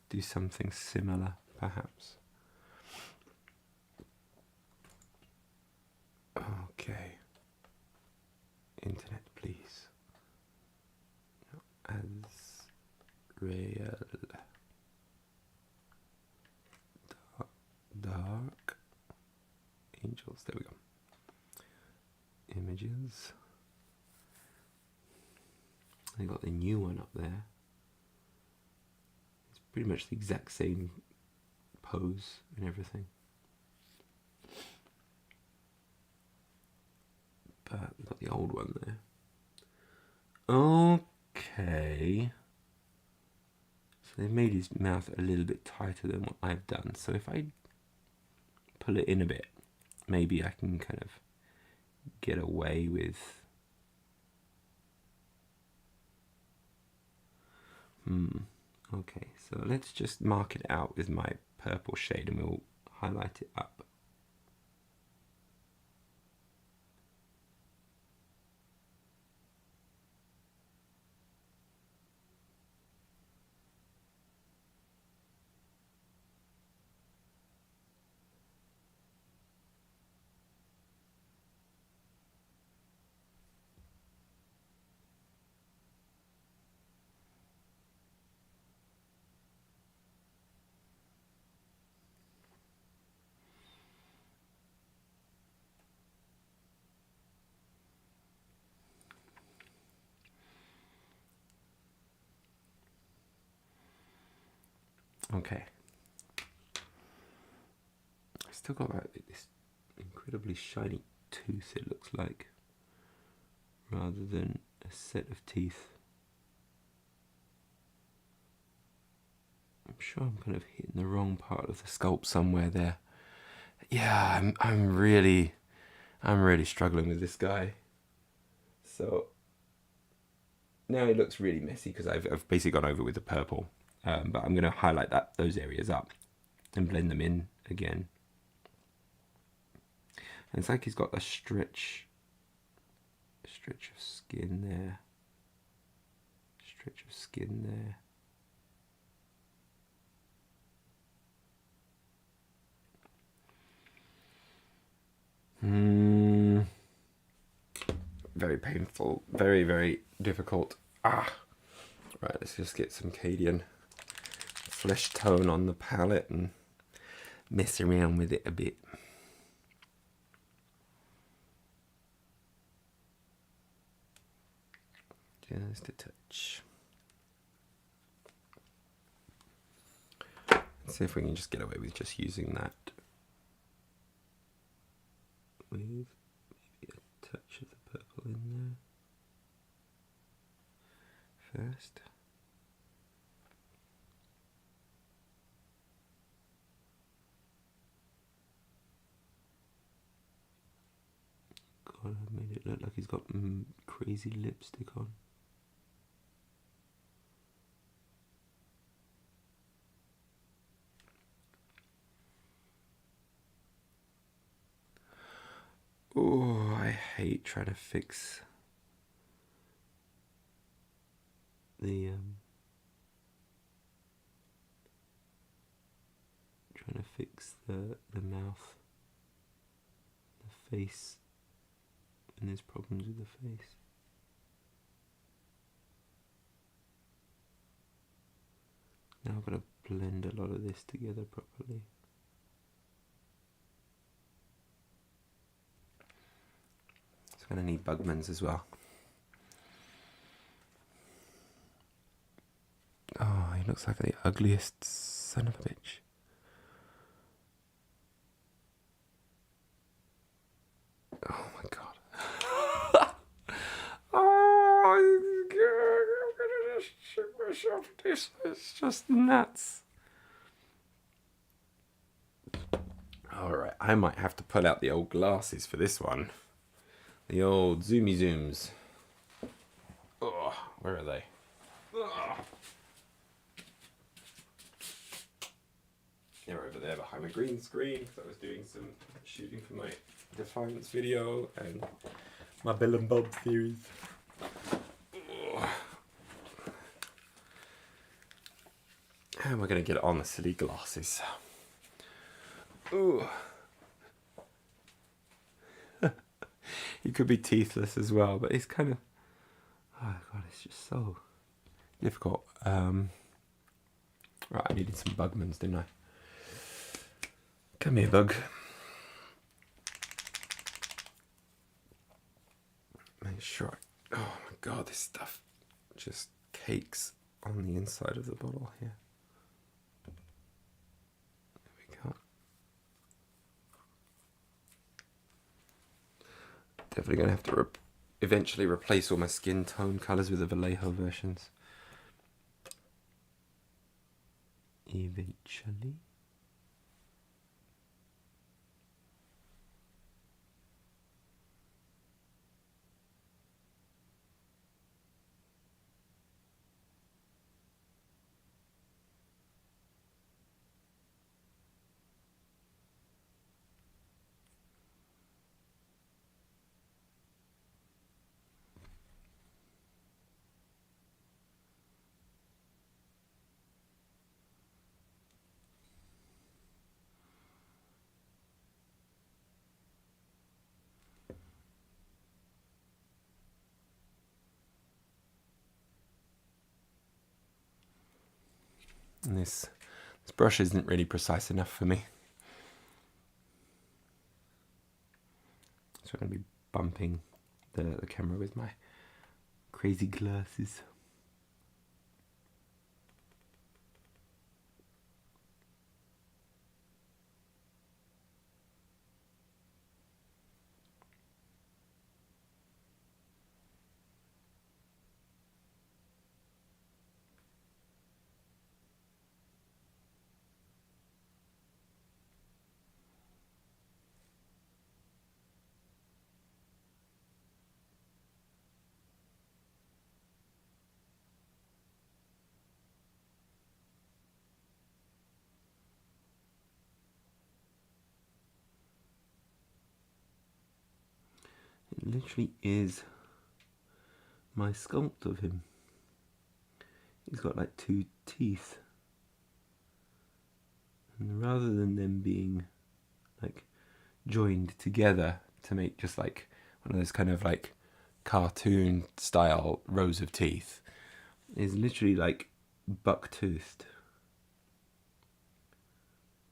do something similar, perhaps. Okay. Internet, please. Azrael. Dark angels. There we go. Images. I got the new one up there. It's pretty much the exact same pose and everything. But we've got the old one there. Okay. So they've made his mouth a little bit tighter than what I've done. So if I pull it in a bit, maybe I can kind of get away with... Okay, so let's just mark it out with my purple shade and we'll highlight it up. Okay. I still got like this incredibly shiny tooth, it looks like, rather than a set of teeth. I'm sure I'm kind of hitting the wrong part of the sculpt somewhere there. Yeah, I'm really struggling with this guy. So now it looks really messy because I've basically gone over with the purple. But I'm going to highlight those areas up and blend them in again. And it's like he's got a stretch Stretch of skin there. Stretch of skin there. Very painful. Very, very difficult. Right, let's just get some Cadian flesh tone on the palette and mess around with it a bit. Just a touch. Let's see if we can just get away with just using that. With maybe a touch of the purple in there first. God, I made it look like he's got crazy lipstick on. Oh, I hate trying to fix the mouth, the face, when there's problems with the face. Now I've got to blend a lot of this together properly. It's going to need Bugman's as well. Oh, he looks like the ugliest son of a bitch. Oh my god. Oh, I'm gonna just shoot myself. This is just nuts. Alright, I might have to pull out the old glasses for this one. The old zoomy zooms. Oh, where are they? Oh. They're over there behind my green screen because I was doing some shooting for my Defiance video and my Bill and Bob series. How am I going to get on the silly glasses? Ooh. He could be teethless as well, but it's kind of... Oh god, it's just so difficult. Right, I needed some Bugman's, didn't I? Come here, bug. Make sure. Oh my god, this stuff just cakes on the inside of the bottle here. There we go. Definitely going to have to eventually replace all my skin tone colours with the Vallejo versions. Eventually. And this brush isn't really precise enough for me. So I'm going to be bumping the camera with my crazy glasses. It literally is my sculpt of him. He's got like 2 teeth. And rather than them being like joined together to make just like one of those kind of like cartoon style rows of teeth, is literally like buck-toothed,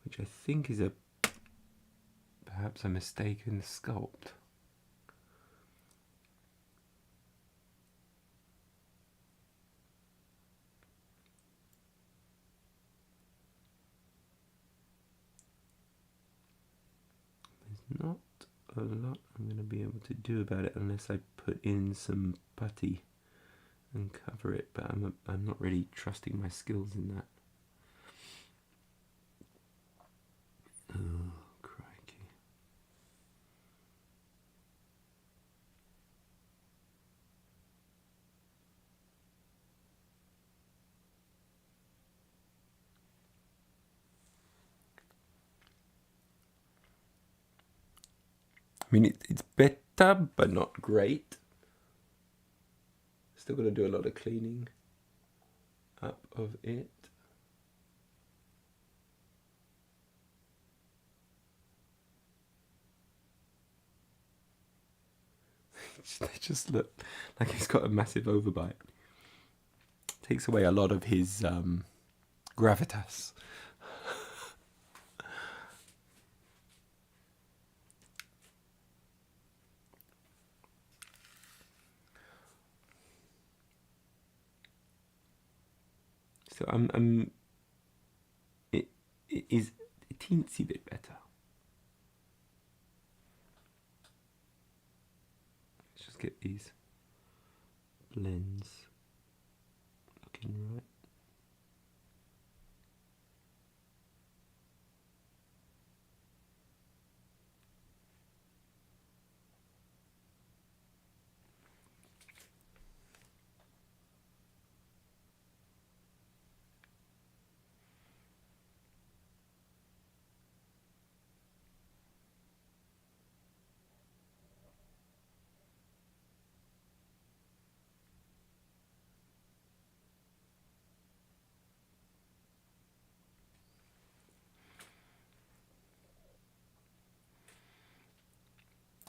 which I think is perhaps a mistake in the sculpt. There's not a lot I'm going to be able to do about it unless I put in some putty and cover it, but I'm not really trusting my skills in that. Oh, crikey. I mean, it's better, but not great. Still got to do a lot of cleaning up of it. They just look like he's got a massive overbite. Takes away a lot of his gravitas. So it is a teensy bit better. Let's just get these blends looking right.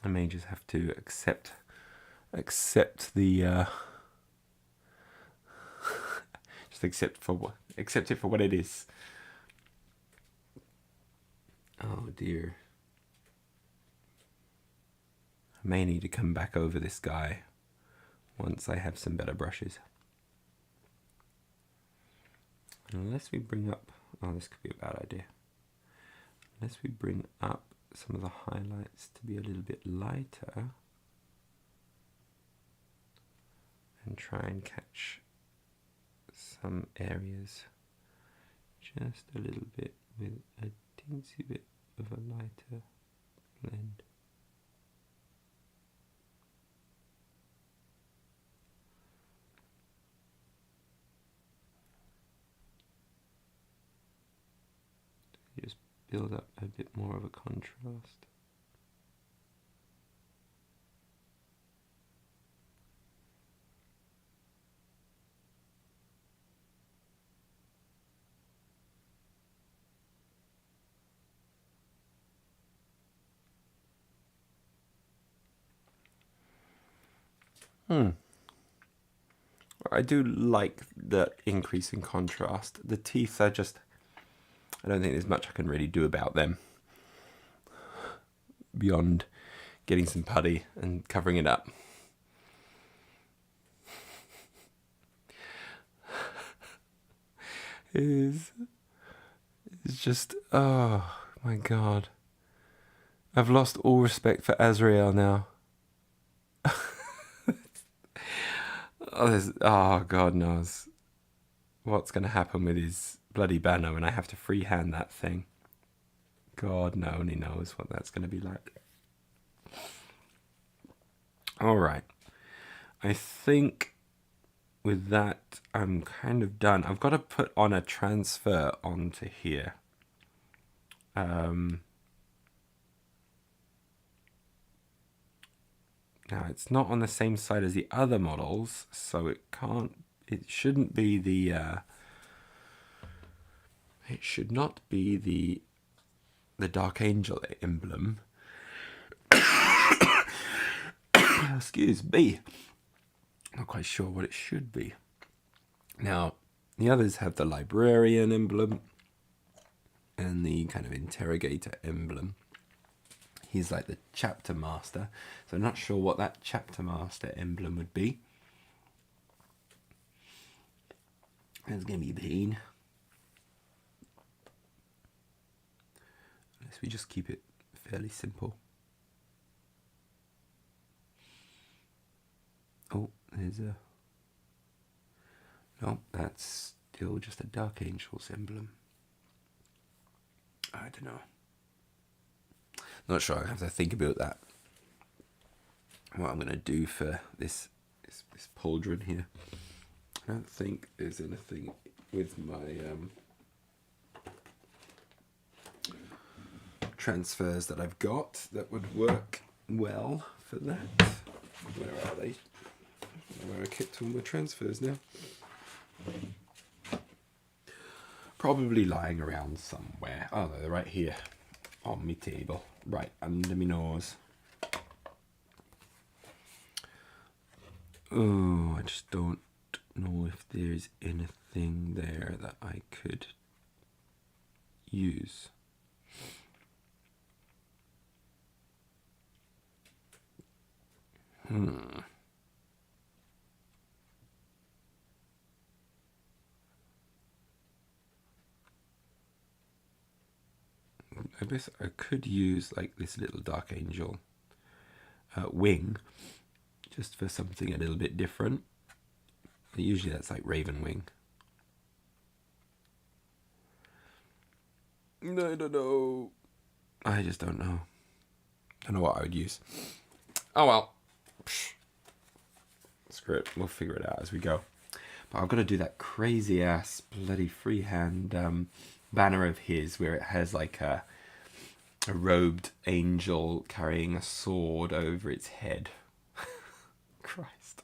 I may just have to accept the just accept it for what it is. Oh dear. I may need to come back over this guy once I have some better brushes. Unless we bring up, oh, this could be a bad idea. Unless we bring up some of the highlights to be a little bit lighter and try and catch some areas just a little bit with a teensy bit of a lighter blend. Just build up a bit more of a contrast. I do like the increase in contrast. The teeth are just, I don't think there's much I can really do about them beyond getting some putty and covering it up. It's just, oh my god. I've lost all respect for Azrael now. Oh, God knows what's going to happen with his bloody banner when I have to freehand that thing. God only knows what that's going to be like. Alright. I think with that, I'm kind of done. I've got to put on a transfer onto here. Now it's not on the same side as the other models, so it shouldn't be the, it should not be the Dark Angel emblem. Excuse me. Not quite sure what it should be. Now, the others have the Librarian emblem and the kind of Interrogator emblem. He's like the Chapter Master, so I'm not sure what that Chapter Master emblem would be. It's going to be a pain. Unless we just keep it fairly simple. Oh, there's a... No, that's still just a Dark Angel's emblem. I don't know. Not sure. I have to think about that. What I'm going to do for this pauldron here. I don't think there's anything with my transfers that I've got that would work well for that. Where are they? Where I kept all my transfers now. Probably lying around somewhere. Oh, they're right here on my table, right under my nose. Oh, I just don't know if there's anything there that I could use. I guess I could use like this little Dark Angel wing just for something a little bit different. Usually that's like Raven Wing. I don't know. I just don't know. I don't know what I would use. Oh well. Screw it. We'll figure it out as we go. But I've got to do that crazy ass bloody freehand banner of his where it has like a robed angel carrying a sword over its head. Christ.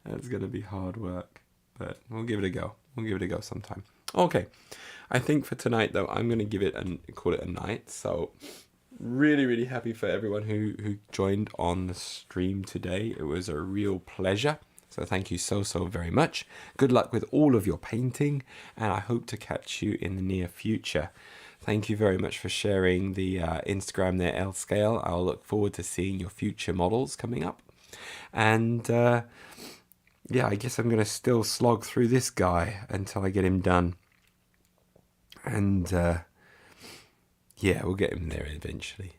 That's going to be hard work. But we'll give it a go. We'll give it a go sometime. Okay. I think for tonight, though, I'm going to give it and call it a night. So really, really happy for everyone who joined on the stream today. It was a real pleasure. So thank you so very much. Good luck with all of your painting. And I hope to catch you in the near future. Thank you very much for sharing the Instagram there, L Scale. I'll look forward to seeing your future models coming up. And yeah, I guess I'm going to still slog through this guy until I get him done. And yeah, we'll get him there eventually.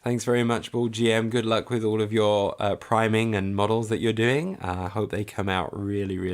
Thanks very much, Ball GM. Good luck with all of your priming and models that you're doing. I hope they come out really, really